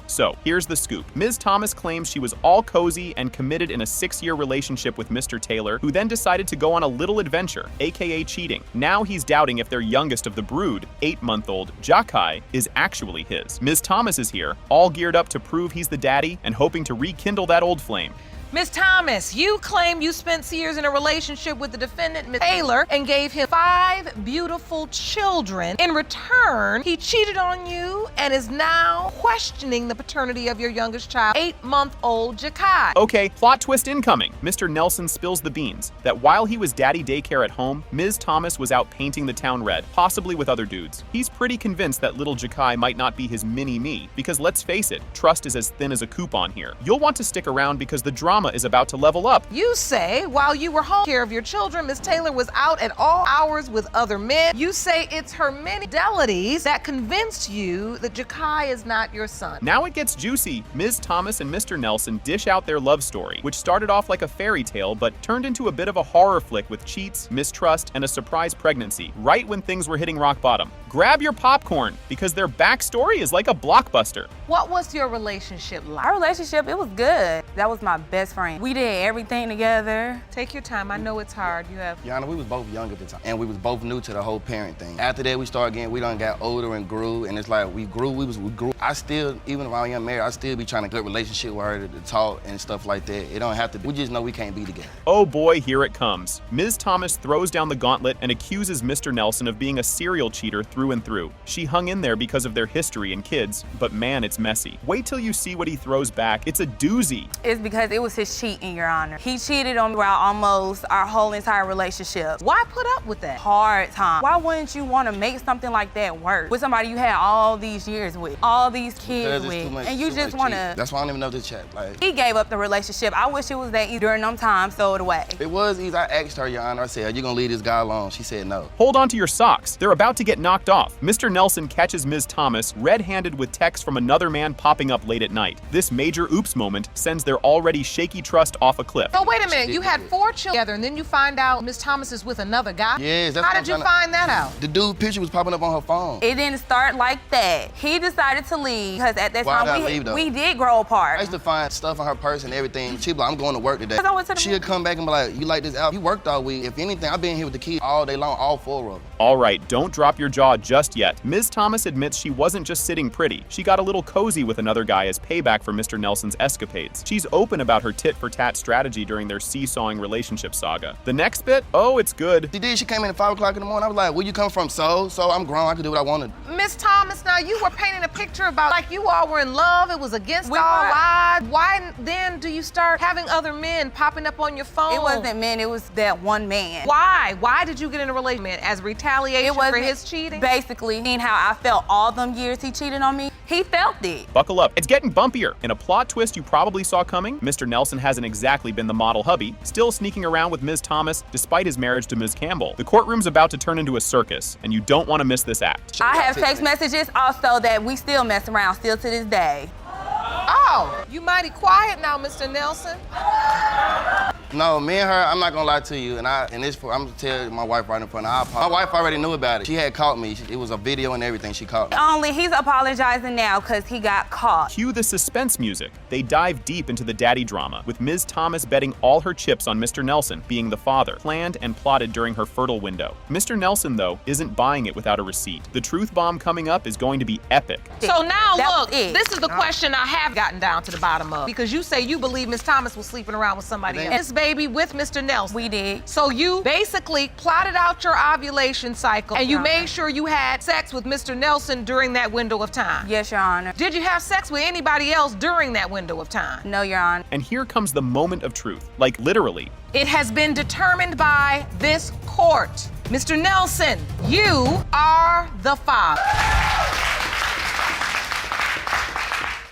So, here's the scoop. Ms. Thomas claims she was all cozy and committed in a 6-year relationship with Mr. Taylor, who then decided to go on a little adventure, aka cheating. Now he's doubting if their youngest of the brood, 8-month-old Jakai, is actually his. Ms. Thomas is here, all geared up to prove he's the daddy and hoping to rekindle that old flame. Ms. Thomas, you claim you spent years in a relationship with the defendant, Ms. Taylor, and gave him 5 beautiful children. In return, he cheated on you and is now questioning the paternity of your youngest child, 8-month-old Jakai. Okay, plot twist incoming. Mr. Nelson spills the beans that while he was daddy daycare at home, Ms. Thomas was out painting the town red, possibly with other dudes. He's pretty convinced that little Jakai might not be his mini-me, because let's face it, trust is as thin as a coupon here. You'll want to stick around because the drama is about to level up. You say while you were home care of your children, Ms. Taylor was out at all hours with other men. You say it's her many fidelities that convinced you that Jakai is not your son. Now it gets juicy. Ms. Thomas and Mr. Nelson dish out their love story, which started off like a fairy tale but turned into a bit of a horror flick with cheats, mistrust, and a surprise pregnancy, right when things were hitting rock bottom. Grab your popcorn, because their backstory is like a blockbuster. What was your relationship like? Our relationship, it was good. That was my best friend. We did everything together. Take your time. I know it's hard. You have. Your Honor, we was both young at the time, and we was both new to the whole parent thing. After that, we started getting, we done got older and grew, and it's like we grew. I still, even if I ain't married, I still be trying to get a relationship with her to talk and stuff like that. It don't have to be. We just know we can't be together. Oh boy, here it comes. Ms. Thomas throws down the gauntlet and accuses Mr. Nelson of being a serial cheater through and through. She hung in there because of their history and kids, but man, it's messy. Wait till you see what he throws back. It's a doozy. It's because it was his cheating, Your Honor. He cheated on me throughout almost our whole entire relationship. Why put up with that? Hard time. Why wouldn't you want to make something like that work with somebody you had all these years with, all these kids with, and you just want to? That's why I don't even know this chat. Like, he gave up the relationship. I wish it was that easy during them times, throw it away. It was easy. I asked her, Your Honor, I said, are you gonna leave this guy alone? She said no. Hold on to your socks. They're about to get knocked off. Mr. Nelson catches Ms. Thomas red-handed with texts from another man popping up late at night. This major oops moment sends their already shaky trust off a cliff. Oh, wait a minute. You had 4 children together, and then you find out Ms. Thomas is with another guy? Yes. That's How did you find that out? The dude picture was popping up on her phone. It didn't start like that. He decided to leave because at that time we did grow apart. I used to find stuff on her purse and everything. She'd be like, I'm going to work today. She'd come back and be like, you like this out? You worked all week. If anything, I've been here with the kids all day long, all 4 of them. All right, don't drop your jaw just yet. Ms. Thomas admits she wasn't just sitting pretty. She got a little cozy with another guy as payback for Mr. Nelson's escapades. She's open about her tit-for-tat strategy during their seesawing relationship saga. The next bit, oh, it's good. She did. She came in at 5 o'clock in the morning. I was like, where you come from? So I'm grown. I can do what I wanted. Ms. Thomas, now you were painting a picture about like you all were in love. It was against all odds. Why then do you start having other men popping up on your phone? It wasn't men. It was that one man. Why? Why did you get in a relationship as retaliation for his cheating? Basically, seeing how I felt all them years he cheated on me, he felt it. Buckle up. It's getting bumpier. In a plot twist you probably saw coming, Mr. Nelson hasn't exactly been the model hubby, still sneaking around with Ms. Thomas despite his marriage to Ms. Campbell. The courtroom's about to turn into a circus, and you don't want to miss this act. I have text messages also that we still mess around, still to this day. Oh, you mighty quiet now, Mr. Nelson. No, me and her, I'm not gonna lie to you, and I'm gonna tell my wife right in front of her. My wife already knew about it. She had caught me. It was a video and everything. She caught me. He's apologizing now because he got caught. Cue the suspense music. They dive deep into the daddy drama, with Ms. Thomas betting all her chips on Mr. Nelson being the father, planned and plotted during her fertile window. Mr. Nelson, though, isn't buying it without a receipt. The truth bomb coming up is going to be epic. So now look, this is the question I have gotten down to the bottom of, because you say you believe Ms. Thomas was sleeping around with somebody else. This baby with Mr. Nelson. We did. So you basically plotted out your ovulation cycle and you made sure you had sex with Mr. Nelson during that window of time. Yes, Your Honor. Did you have sex with anybody else during that window of time? No, Your Honor. And here comes the moment of truth, like literally. It has been determined by this court. Mr. Nelson, you are the father.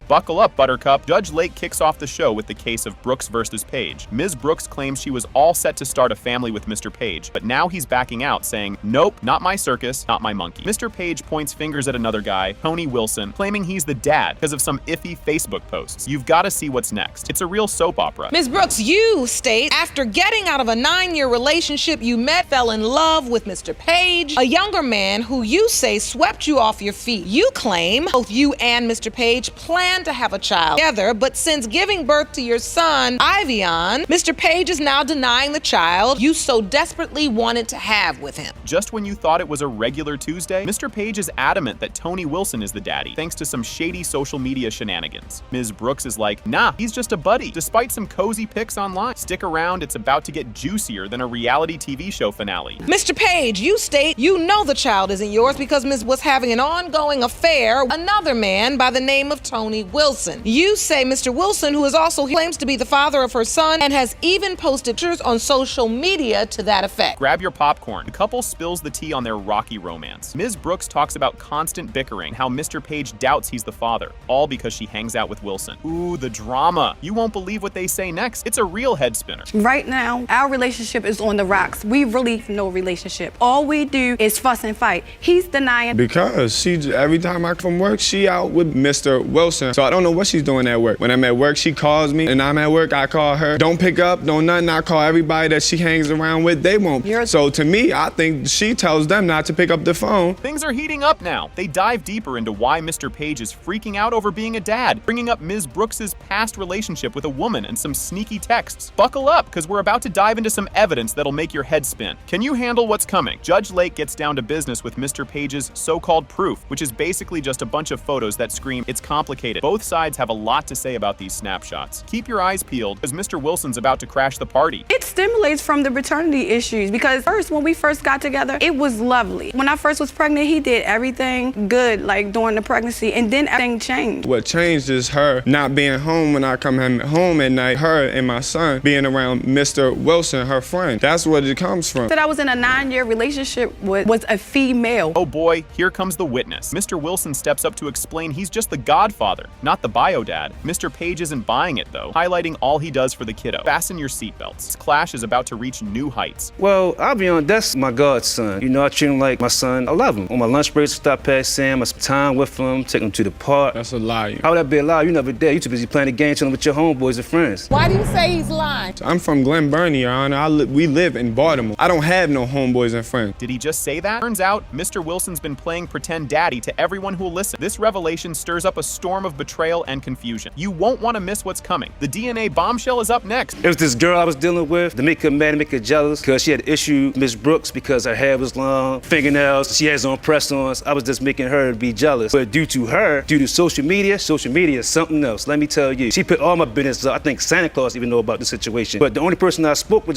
Buckle up, Buttercup. Judge Lake kicks off the show with the case of Brooks versus Page. Ms. Brooks claims she was all set to start a family with Mr. Page, but now he's backing out, saying, "Nope, not my circus, not my monkey." Mr. Page points fingers at another guy, Tony Wilson, claiming he's the dad because of some iffy Facebook posts. You've got to see what's next. It's a real soap opera. Ms. Brooks, you state after getting out of a 9-year relationship, you fell in love with Mr. Page, a younger man who you say swept you off your feet. You claim both you and Mr. Page plan to have a child together, but since giving birth to your son, Ivion, Mr. Page is now denying the child you so desperately wanted to have with him. Just when you thought it was a regular Tuesday, Mr. Page is adamant that Tony Wilson is the daddy, thanks to some shady social media shenanigans. Ms. Brooks is like, nah, he's just a buddy, despite some cozy pics online. Stick around, it's about to get juicier than a reality TV show finale. Mr. Page, you state you know the child isn't yours because Ms. was having an ongoing affair with another man by the name of Tony Wilson. You say Mr. Wilson, who is also claims to be the father of her son and has even posted pictures on social media to that effect. Grab your popcorn. The couple spills the tea on their rocky romance. Ms. Brooks talks about constant bickering, how Mr. Page doubts he's the father, all because she hangs out with Wilson. Ooh, the drama. You won't believe what they say next. It's a real head spinner. Right now, our relationship is on the rocks. We really have no relationship. All we do is fuss and fight. He's denying. Because every time I come from work, she out with Mr. Wilson. So I don't know what she's doing at work. When I'm at work, she calls me, and I'm at work, I call her. Don't pick up, don't nothing. I call everybody that she hangs around with, they won't. So to me, I think she tells them not to pick up the phone. Things are heating up now. They dive deeper into why Mr. Page is freaking out over being a dad, bringing up Ms. Brooks's past relationship with a woman and some sneaky texts. Buckle up, because we're about to dive into some evidence that'll make your head spin. Can you handle what's coming? Judge Lake gets down to business with Mr. Page's so-called proof, which is basically just a bunch of photos that scream, it's complicated. Both sides have a lot to say about these snapshots. Keep your eyes peeled, because Mr. Wilson's about to crash the party. It stimulates from the paternity issues because first, when we first got together, it was lovely. When I first was pregnant, he did everything good, like during the pregnancy, and then everything changed. What changed is her not being home when I come home at night, her and my son being around Mr. Wilson, her friend. That's what it comes from. That I was in a 9-year relationship with was a female. Oh boy, here comes the witness. Mr. Wilson steps up to explain he's just the godfather, not the bio dad. Mr. Page isn't buying it though, highlighting all he does for the kiddo. Fasten your seatbelts. This clash is about to reach new heights. Well, I'll be honest, that's my godson. You know, I treat him like my son. I love him. On my lunch breaks, I stop past Sam, I spend time with him, take him to the park. That's a lie. How would that be a lie? You never there. You too busy playing the game, chilling with your homeboys and friends. Why do you say he's lying? I'm from Glen Burnie, Your Honor. We live in Baltimore. I don't have no homeboys and friends. Did he just say that? Turns out, Mr. Wilson's been playing pretend daddy to everyone who'll listen. This revelation stirs up a storm of betrayal and confusion. You won't want to miss what's coming. The DNA bombshell is up next. It was this girl I was dealing with to make her mad and make her jealous because she had issue with Miss Brooks because her hair was long, fingernails, she has on press-ons. I was just making her be jealous. But due to social media is something else. Let me tell you. She put all my business up. I think Santa Claus even know about the situation. But the only person I spoke with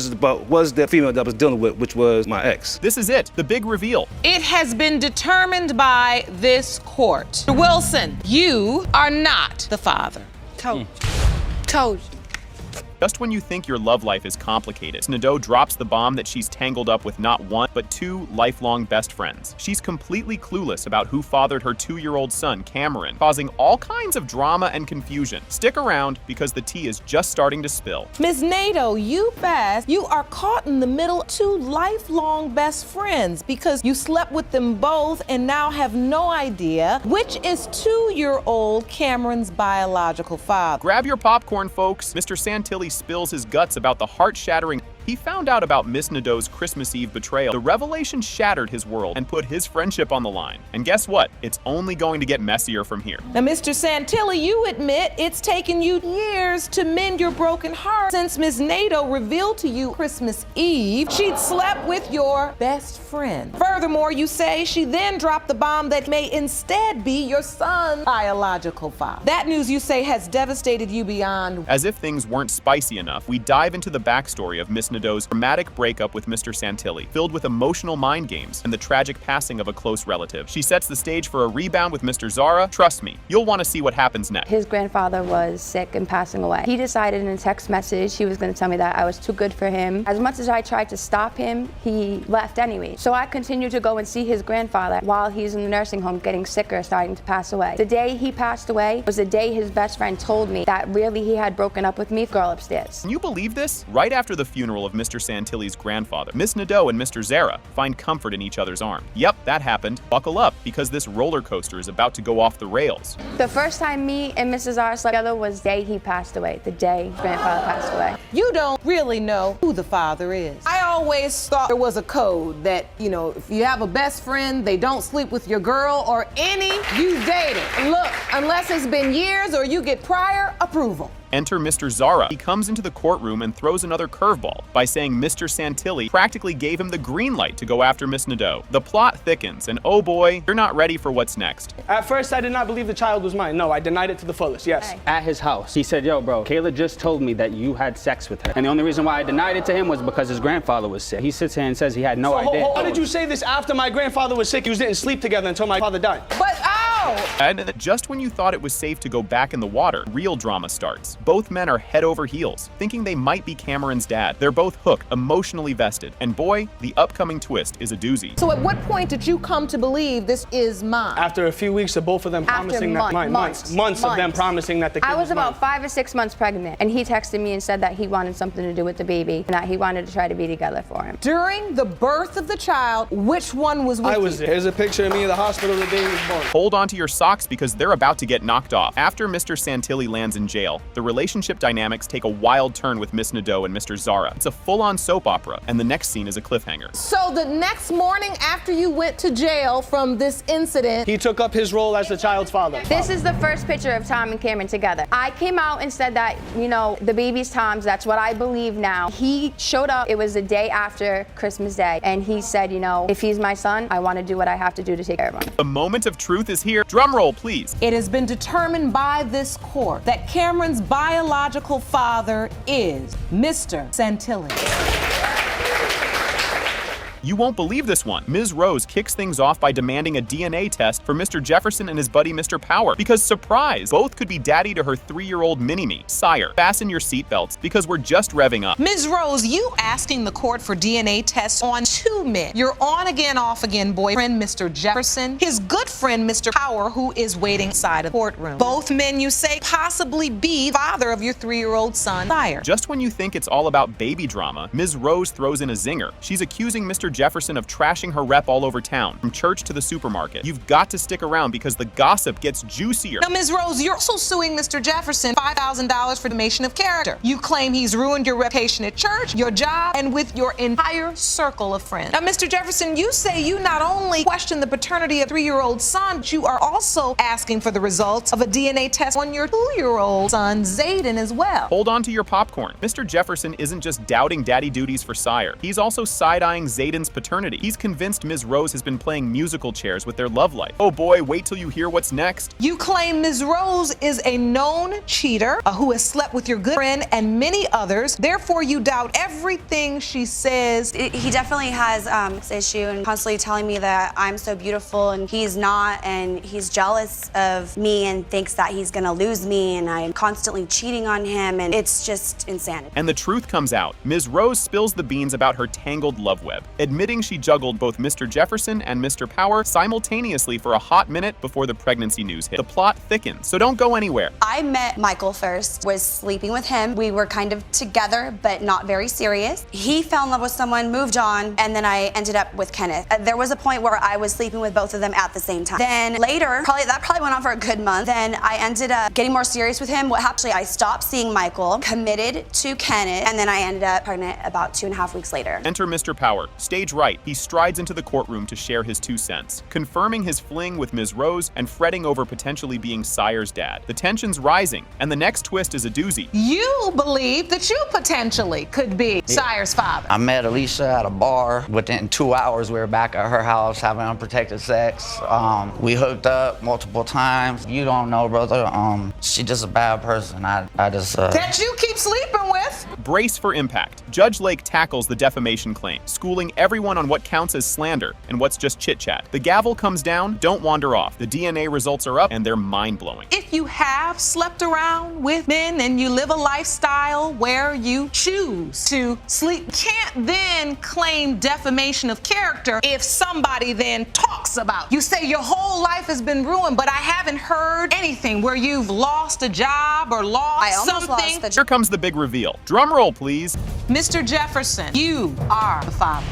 was the female that I was dealing with, which was my ex. This is it, the big reveal. It has been determined by this court. Wilson, you are not the father. Told you. Told you. Just when you think your love life is complicated, Nadeau drops the bomb that she's tangled up with not one, but 2 lifelong best friends. She's completely clueless about who fathered her 2-year-old son, Cameron, causing all kinds of drama and confusion. Stick around, because the tea is just starting to spill. Ms. Nadeau, you are caught in the middle of 2 lifelong best friends because you slept with them both and now have no idea which is 2-year-old Cameron's biological father. Grab your popcorn, folks. Mr. Santilli spills his guts about the heart-shattering. He found out about Miss Nadeau's Christmas Eve betrayal. The revelation shattered his world and put his friendship on the line. And guess what? It's only going to get messier from here. Now, Mr. Santilli, you admit it's taken you years to mend your broken heart since Miss Nadeau revealed to you Christmas Eve she'd slept with your best friend. Furthermore, you say she then dropped the bomb that may instead be your son's biological father. That news, you say, has devastated you beyond. As if things weren't spicy enough, we dive into the backstory of Miss Nadeau's dramatic breakup with Mr. Santilli, filled with emotional mind games and the tragic passing of a close relative. She sets the stage for a rebound with Mr. Zara. Trust me, you'll want to see what happens next. His grandfather was sick and passing away. He decided in a text message he was going to tell me that I was too good for him. As much as I tried to stop him, he left anyway. So I continued to go and see his grandfather while he's in the nursing home getting sicker, starting to pass away. The day he passed away was the day his best friend told me that really he had broken up with me. Girl upstairs. Can you believe this? Right after the funeral of Mr. Santilli's grandfather, Miss Nadeau and Mr. Zara find comfort in each other's arms. Yep, that happened. Buckle up, because this roller coaster is about to go off the rails. The first time me and Mrs. Zara slept together was the day he passed away, the day grandfather passed away. You don't really know who the father is. I always thought there was a code that, you know, if you have a best friend, they don't sleep with your girl or any you dated. Look, unless it's been years or you get prior approval. Enter Mr. Zara. He comes into the courtroom and throws another curveball by saying Mr. Santilli practically gave him the green light to go after Miss Nadeau. The plot thickens, and oh boy, you're not ready for what's next. At first, I did not believe the child was mine. No, I denied it to the fullest, yes. At his house, he said, yo, bro, Kayla just told me that you had sex with her. And the only reason why I denied it to him was because his grandfather was sick. He sits here and says he had no idea. Why did you say this after my grandfather was sick? You didn't sleep together until my father died. But And just when you thought it was safe to go back in the water, real drama starts. Both men are head over heels, thinking they might be Cameron's dad. They're both hooked, emotionally vested. And boy, the upcoming twist is a doozy. So at what point did you come to believe this is mine? After a few weeks of both of them promising months of them promising that the kid I was about mine. 5 or 6 months pregnant, and he texted me and said that he wanted something to do with the baby, and that he wanted to try to be together for him. During the birth of the child, which one was with you? I was there. Here's a picture of me in the hospital the day he was born. Hold on to your socks, because they're about to get knocked off. After Mr. Santilli lands in jail, the relationship dynamics take a wild turn with Miss Nadeau and Mr. Zara. It's a full-on soap opera, and the next scene is a cliffhanger. So the next morning after you went to jail from this incident, he took up his role as the child's father. This is the first picture of Tom and Cameron together. I came out and said that, you know, the baby's Tom's. That's what I believe now. He showed up. It was the day after Christmas Day, and he said, you know, if he's my son, I want to do what I have to do to take care of him. The moment of truth is here. Drum roll, please. It has been determined by this court that Cameron's biological father is Mr. Santilli. You won't believe this one. Ms. Rose kicks things off by demanding a DNA test for Mr. Jefferson and his buddy Mr. Power, because surprise, both could be daddy to her 3-year-old mini-me. Sire, fasten your seatbelts, because we're just revving up. Ms. Rose, you asking the court for DNA tests on 2 men. Your on-again, off-again boyfriend, Mr. Jefferson, his good friend, Mr. Power, who is waiting inside of the courtroom. Both men, you say, possibly be father of your 3-year-old son, Sire. Just when you think it's all about baby drama, Ms. Rose throws in a zinger. She's accusing Mr. Jefferson of trashing her rep all over town, from church to the supermarket. You've got to stick around because the gossip gets juicier. Now, Ms. Rose, you're also suing Mr. Jefferson $5,000 for defamation of character. You claim he's ruined your reputation at church, your job, and with your entire circle of friends. Now, Mr. Jefferson, you say you not only question the paternity of 3-year-old son, but you are also asking for the results of a DNA test on your 2-year-old son, Zayden, as well. Hold on to your popcorn. Mr. Jefferson isn't just doubting daddy duties for Sire. He's also side-eyeing Zayden's paternity. He's convinced Ms. Rose has been playing musical chairs with their love life. Oh boy, wait till you hear what's next. You claim Ms. Rose is a known cheater who has slept with your good friend and many others. Therefore, you doubt everything she says. He definitely has this issue and constantly telling me that I'm so beautiful and he's not, and he's jealous of me and thinks that he's gonna lose me, and I'm constantly cheating on him, and it's just insanity. And the truth comes out. Ms. Rose spills the beans about her tangled love web, admitting she juggled both Mr. Jefferson and Mr. Power simultaneously for a hot minute before the pregnancy news hit. The plot thickens, so don't go anywhere. I met Michael first, was sleeping with him. We were kind of together, but not very serious. He fell in love with someone, moved on, and then I ended up with Kenneth. There was a point where I was sleeping with both of them at the same time. Then later, that probably went on for a good month. Then I ended up getting more serious with him. Actually, I stopped seeing Michael, committed to Kenneth, and then I ended up pregnant about 2.5 weeks later. Enter Mr. Power. Stage right. He strides into the courtroom to share his 2 cents, confirming his fling with Ms. Rose and fretting over potentially being Sire's dad. The tension's rising, and the next twist is a doozy. You believe that you potentially could be Sire's father. I met Alicia at a bar. Within 2 hours, we were back at her house having unprotected sex. We hooked up multiple times. You don't know, brother. She's just a bad person. I just... That you keep sleeping with? Brace for impact. Judge Lake tackles the defamation claim, schooling everyone on what counts as slander and what's just chit-chat. The gavel comes down, don't wander off. The DNA results are up, and they're mind-blowing. If you have slept around with men and you live a lifestyle where you choose to sleep, can't then claim defamation of character if somebody then talks about you. Say your whole life has been ruined, but I haven't heard anything where you've lost a job or lost something. Here comes the big reveal. Drum roll, please. Mr. Jefferson, you are the father.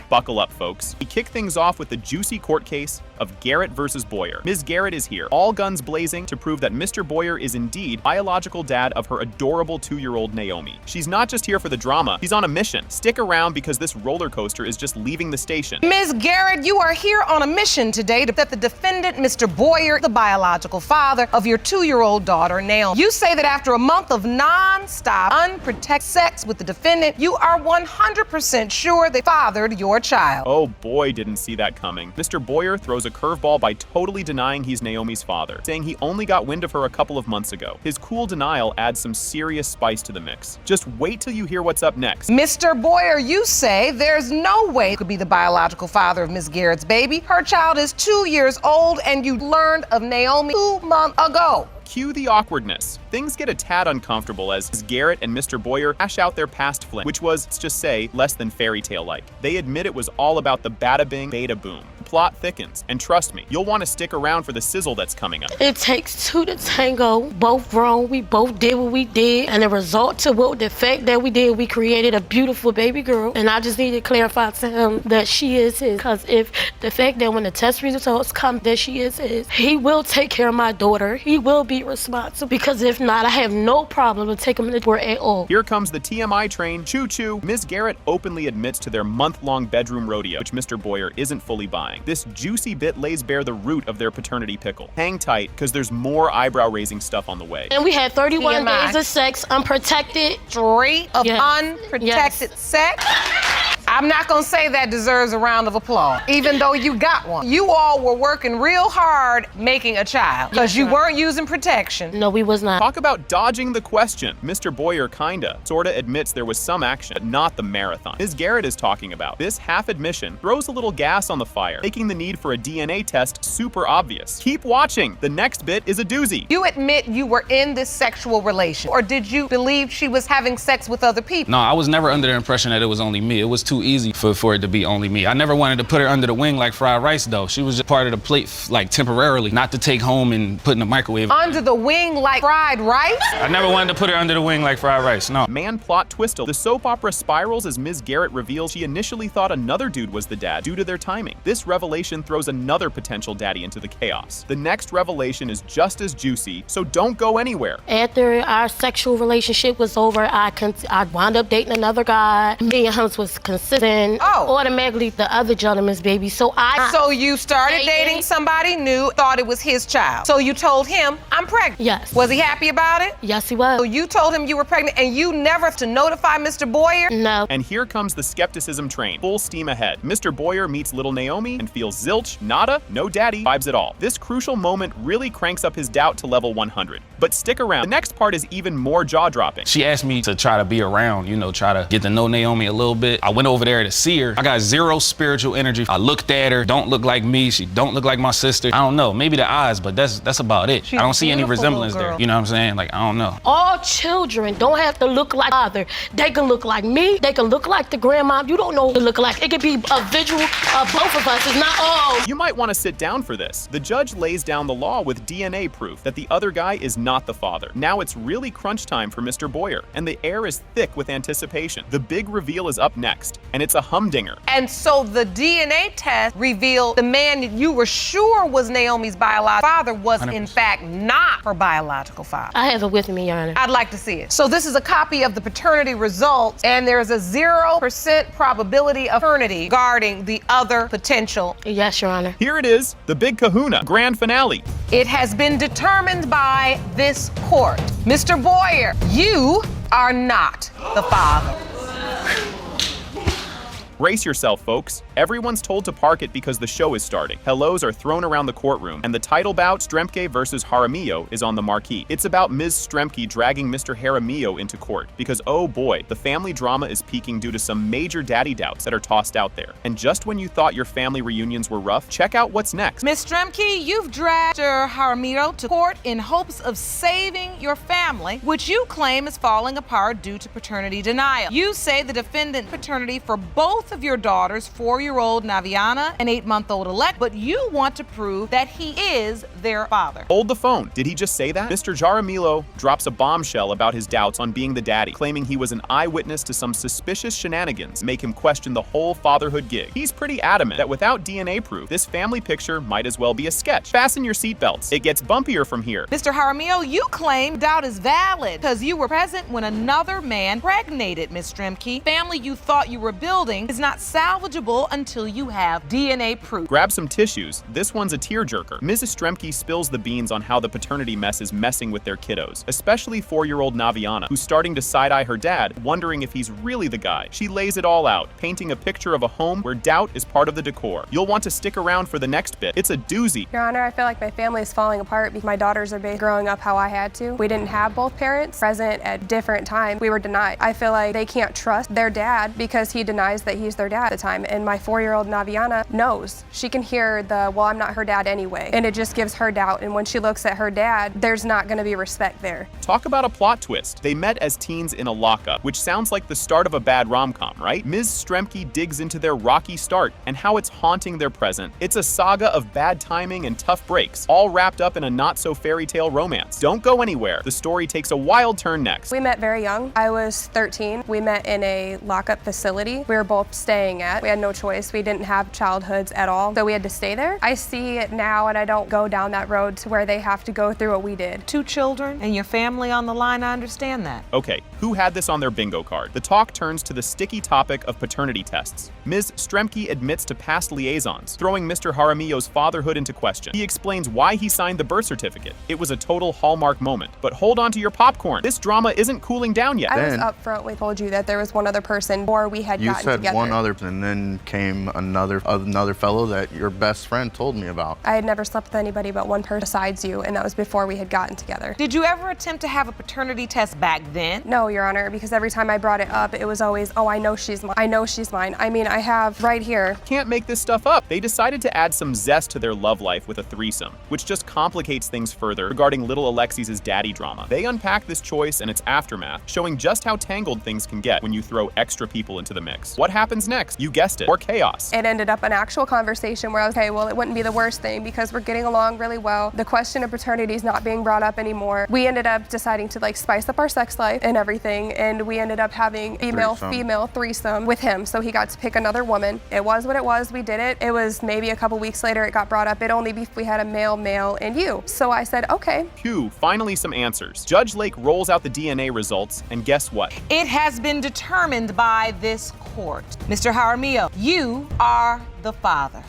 Buckle up, folks. We kick things off with the juicy court case of Garrett versus Boyer. Ms. Garrett is here, all guns blazing, to prove that Mr. Boyer is indeed biological dad of her adorable 2-year-old Naomi. She's not just here for the drama, she's on a mission. Stick around because this roller coaster is just leaving the station. Ms. Garrett, you are here on a mission today to that the defendant, Mr. Boyer, the biological father of your 2-year-old daughter, Naomi. You say that after a month of non-stop, unprotected sex with the defendant, you are 100% sure they fathered your child. Oh boy, didn't see that coming. Mr. Boyer throws a curveball by totally denying he's Naomi's father, saying he only got wind of her a couple of months ago. His cool denial adds some serious spice to the mix. Just wait till you hear what's up next. Mr. Boyer, you say there's no way you could be the biological father of Ms. Garrett's baby. Her child is 2 years old and you learned of Naomi 2 months ago. Cue the awkwardness. Things get a tad uncomfortable as Garrett and Mr. Boyer hash out their past fling, which was, let's just say, less than fairy tale-like. They admit it was all about the bada bing, bada boom. The plot thickens, and trust me, you'll want to stick around for the sizzle that's coming up. It takes two to tango, both wrong, we both did what we did, and the result to what the fact that we did, we created a beautiful baby girl, and I just need to clarify to him that she is his, because if the fact that when the test results come that she is his, he will take care of my daughter, he will be responsible, because if not, I have no problem with taking him to court at all. Here comes the TMI train. Choo-choo. Ms. Garrett openly admits to their month-long bedroom rodeo, which Mr. Boyer isn't fully buying. This juicy bit lays bare the root of their paternity pickle. Hang tight, because there's more eyebrow-raising stuff on the way. And we had 31 days of sex, unprotected. Straight of unprotected sex? I'm not gonna say that deserves a round of applause, even though you got one. You all were working real hard making a child, because you weren't using protection. No, we was not. Talk about dodging the question. Mr. Boyer sorta admits there was some action, but not the marathon Ms. Garrett is talking about. This half admission throws a little gas on the fire, making the need for a DNA test super obvious. Keep watching. The next bit is a doozy. You admit you were in this sexual relation, or did you believe she was having sex with other people? No, I was never under the impression that it was only me. It was too easy for it to be only me. I never wanted to put her under the wing like fried rice, though. She was just part of the plate, like temporarily, not to take home and put in the microwave. Under the wing like fried rice? I never wanted to put her under the wing like fried rice, no. Man plot twistle. The soap opera spirals as Ms. Garrett reveals she initially thought another dude was the dad due to their timing. This revelation throws another potential daddy into the chaos. The next revelation is just as juicy, so don't go anywhere. After our sexual relationship was over, I wound up dating another guy. Me and him was consistent. Automatically the other gentleman's baby. So you started dating somebody new, thought it was his child. So you told him, I'm pregnant. Yes. Was he happy about it? Yes, he was. So you told him you were pregnant and you never to notify Mr. Boyer? No. And here comes the skepticism train, full steam ahead. Mr. Boyer meets little Naomi and feels zilch, nada, no daddy vibes at all. This crucial moment really cranks up his doubt to level 100. But stick around. The next part is even more jaw-dropping. She asked me to try to be around, try to get to know Naomi a little bit. I went over there to see her. I got zero spiritual energy. I looked at her, don't look like me. She don't look like my sister. I don't know, maybe the eyes, but that's about it. I don't see any resemblance there. You know what I'm saying? Like, I don't know. All children don't have to look like father. They can look like me. They can look like the grandma. You don't know what to look like. It could be a visual of both of us. It's not all. You might want to sit down for this. The judge lays down the law with DNA proof that the other guy is not the father. Now it's really crunch time for Mr. Boyer, and the air is thick with anticipation. The big reveal is up next, and it's a humdinger. And so the DNA test revealed the man that you were sure was Naomi's biological father was 100%. In fact not her biological father. I have it with me, Your Honor. I'd like to see it. So this is a copy of the paternity results, and there's a 0% probability of paternity regarding the other potential. Yes, Your Honor. Here it is, the big kahuna, grand finale. It has been determined by this court. Mr. Boyer, you are not the father. Brace yourself, folks. Everyone's told to park it because the show is starting. Hellos are thrown around the courtroom, and the title bout, Stremke versus Jaramillo, is on the marquee. It's about Ms. Stremke dragging Mr. Jaramillo into court because, oh boy, the family drama is peaking due to some major daddy doubts that are tossed out there. And just when you thought your family reunions were rough, check out what's next. Ms. Stremke, you've dragged Mr. Jaramillo to court in hopes of saving your family, which you claim is falling apart due to paternity denial. You say the defendant paternity for both of your daughters, 4-year-old Naviana and 8-month-old Elect, but you want to prove that he is their father. Hold the phone. Did he just say that? Mr. Jaramillo drops a bombshell about his doubts on being the daddy, claiming he was an eyewitness to some suspicious shenanigans, make him question the whole fatherhood gig. He's pretty adamant that without DNA proof, this family picture might as well be a sketch. Fasten your seatbelts. It gets bumpier from here. Mr. Jaramillo, you claim doubt is valid because you were present when another man impregnated Ms. Stremke. Family you thought you were building is not salvageable until you have DNA proof. Grab some tissues. This one's a tearjerker. Mrs. Stremke spills the beans on how the paternity mess is messing with their kiddos, especially 4-year-old Naviana, who's starting to side-eye her dad, wondering if he's really the guy. She lays it all out, painting a picture of a home where doubt is part of the decor. You'll want to stick around for the next bit. It's a doozy. Your Honor, I feel like my family is falling apart because my daughters are growing up how I had to. We didn't have both parents present at different times. We were denied. I feel like they can't trust their dad because he denies that he's their dad at the time. And my 4-year-old Naviana knows. She can hear the, well, I'm not her dad anyway. And it just gives her doubt. And when she looks at her dad, there's not going to be respect there. Talk about a plot twist. They met as teens in a lockup, which sounds like the start of a bad rom-com, right? Ms. Stremke digs into their rocky start and how it's haunting their present. It's a saga of bad timing and tough breaks, all wrapped up in a not-so-fairy tale romance. Don't go anywhere. The story takes a wild turn next. We met very young. I was 13. We met in a lockup facility we were both staying at. We had no choice. We didn't have childhoods at all, so we had to stay there. I see it now, and I don't go down that road to where they have to go through what we did. 2 children and your family on the line, I understand that. Okay, who had this on their bingo card? The talk turns to the sticky topic of paternity tests. Ms. Stremke admits to past liaisons, throwing Mr. Jaramillo's fatherhood into question. He explains why he signed the birth certificate. It was a total Hallmark moment. But hold on to your popcorn. This drama isn't cooling down yet. I was upfront. We told you that there was one other person before we had gotten together. You said one other, and then came another fellow that your best friend told me about. I had never slept with anybody but one person besides you, and that was before we had gotten together. Did you ever attempt to have a paternity test back then? No, Your Honor, because every time I brought it up, it was always, oh, I know she's mine. I know she's mine. I mean, I have right here. Can't make this stuff up. They decided to add some zest to their love life with a threesome, which just complicates things further regarding little Alexis's daddy drama. They unpack this choice and its aftermath, showing just how tangled things can get when you throw extra people into the mix. What happens next? You guessed it, more chaos. It ended up an actual conversation where I was, okay, well, it wouldn't be the worst thing because we're getting along really well. The question of paternity is not being brought up anymore. We ended up deciding to like spice up our sex life and everything, and we ended up having female threesome with him, so he got to pick another woman. It was what it was. We did it. It was maybe a couple weeks later it got brought up. It'd only be if we had a male, and you. So I said, okay. Phew, finally some answers. Judge Lake rolls out the DNA results, and guess what? It has been determined by this court. Mr. Jaramillo, you are the father.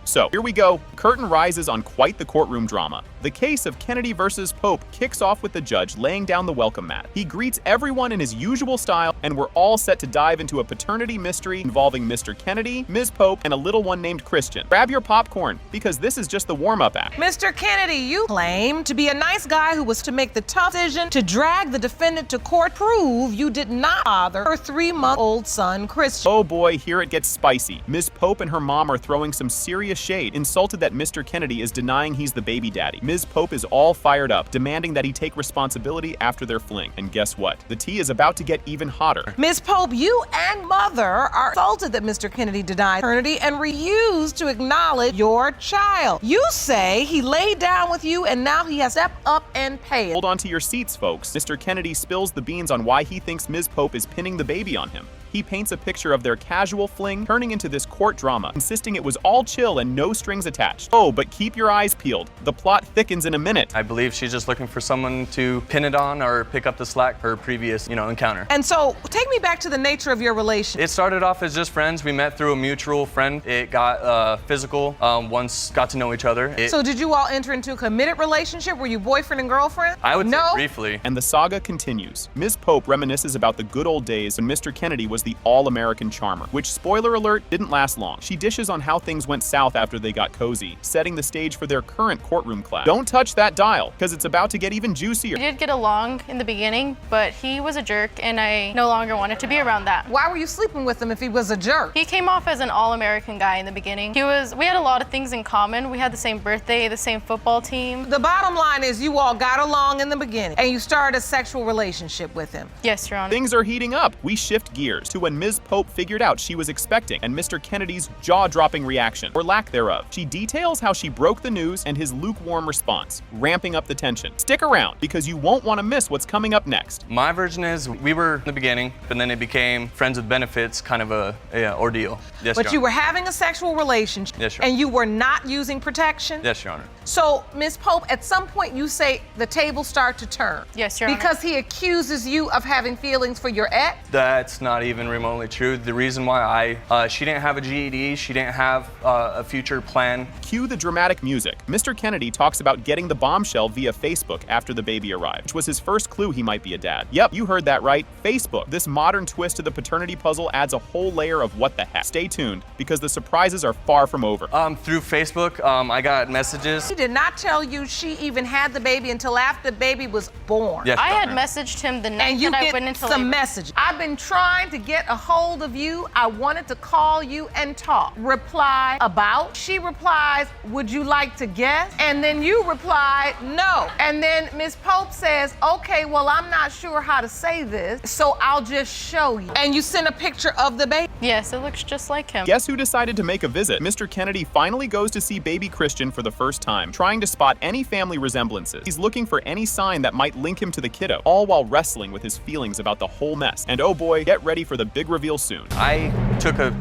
So, here we go. Curtain rises on quite the courtroom drama. The case of Kennedy versus Pope kicks off with the judge laying down the welcome mat. He greets everyone in his usual style, and we're all set to dive into a paternity mystery involving Mr. Kennedy, Ms. Pope, and a little one named Christian. Grab your popcorn, because this is just the warm-up act. Mr. Kennedy, you claim to be a nice guy who was to make the tough decision to drag the defendant to court, prove you did not father her 3-month-old son, Christian. Oh boy, here it gets spicy. Ms. Pope and her mom are throwing some serious shade, insulted that Mr. Kennedy is denying he's the baby daddy. Ms. Pope is all fired up, demanding that he take responsibility after their fling. And guess what? The tea is about to get even hotter. Ms. Pope, you and mother are insulted that Mr. Kennedy denied paternity and refused to acknowledge your child. You say he laid down with you and now he has stepped up and paid. Hold on to your seats, folks. Mr. Kennedy spills the beans on why he thinks Ms. Pope is pinning the baby on him. He paints a picture of their casual fling turning into this court drama, insisting it was all chill and no strings attached. Oh, but keep your eyes peeled. The plot thickens in a minute. I believe she's just looking for someone to pin it on or pick up the slack for her previous, encounter. And so, take me back to the nature of your relationship. It started off as just friends. We met through a mutual friend. It got physical once got to know each other. So did you all enter into a committed relationship? Were you boyfriend and girlfriend? I would say briefly. And the saga continues. Ms. Pope reminisces about the good old days when Mr. Kennedy was the all-American charmer, which, spoiler alert, didn't last long. She dishes on how things went south after they got cozy, setting the stage for their current courtroom clash. Don't touch that dial, because it's about to get even juicier. We did get along in the beginning, but he was a jerk, and I no longer wanted to be around that. Why were you sleeping with him if he was a jerk? He came off as an all-American guy in the beginning. We had a lot of things in common. We had the same birthday, the same football team. The bottom line is you all got along in the beginning, and you started a sexual relationship with him. Yes, Your Honor. Things are heating up. We shift gears to when Ms. Pope figured out she was expecting and Mr. Kennedy's jaw-dropping reaction, or lack thereof. She details how she broke the news and his lukewarm response, ramping up the tension. Stick around, because you won't want to miss what's coming up next. My version is we were in the beginning, but then it became friends with benefits, kind of a ordeal. Yes, But Your you Honor. were having a sexual relationship, Yes, Your Honor. and you were not using protection? Yes, Your Honor. So, Ms. Pope, at some point you say the tables start to turn. Yes, Your Honor. Because he accuses you of having feelings for your ex? That's not even remotely true. The reason why she didn't have a GED, she didn't have a future plan. Cue the dramatic music. Mr. Kennedy talks about getting the bombshell via Facebook after the baby arrived, which was his first clue he might be a dad. Yep, you heard that right. Facebook. This modern twist to the paternity puzzle adds a whole layer of what the heck. Stay tuned, because the surprises are far from over. Through Facebook, I got messages. She did not tell you she even had the baby until after the baby was born. Yes, I Your had Honor. messaged him the night And you that I get went into some labor. messages. I've been trying to get a hold of you. I wanted to call you and talk. Reply about. She replies, would you like to guess? And then you reply, no. And then Ms. Pope says, okay, well, I'm not sure how to say this, so I'll just show you. And you send a picture of the baby. Yes, it looks just like him. Guess who decided to make a visit? Mr. Kennedy finally goes to see baby Christian for the first time, trying to spot any family resemblances. He's looking for any sign that might link him to the kiddo, all while wrestling with his feelings about the whole mess. And oh boy, get ready for the big reveal soon. I took a,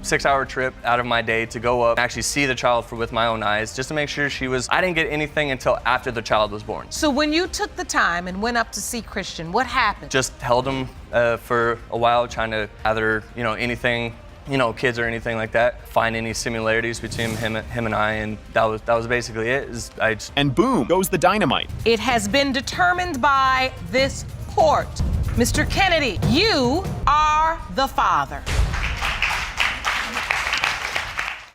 6-hour trip out of my day to go up and actually see the child with my own eyes, just to make sure I didn't get anything until after the child was born. So when you took the time and went up to see Christian, what happened? Just held him for a while, trying to gather, anything, kids or anything like that, find any similarities between him and I, and that was basically it. And boom goes the dynamite. It has been determined by this court. Mr. Kennedy, you are the father.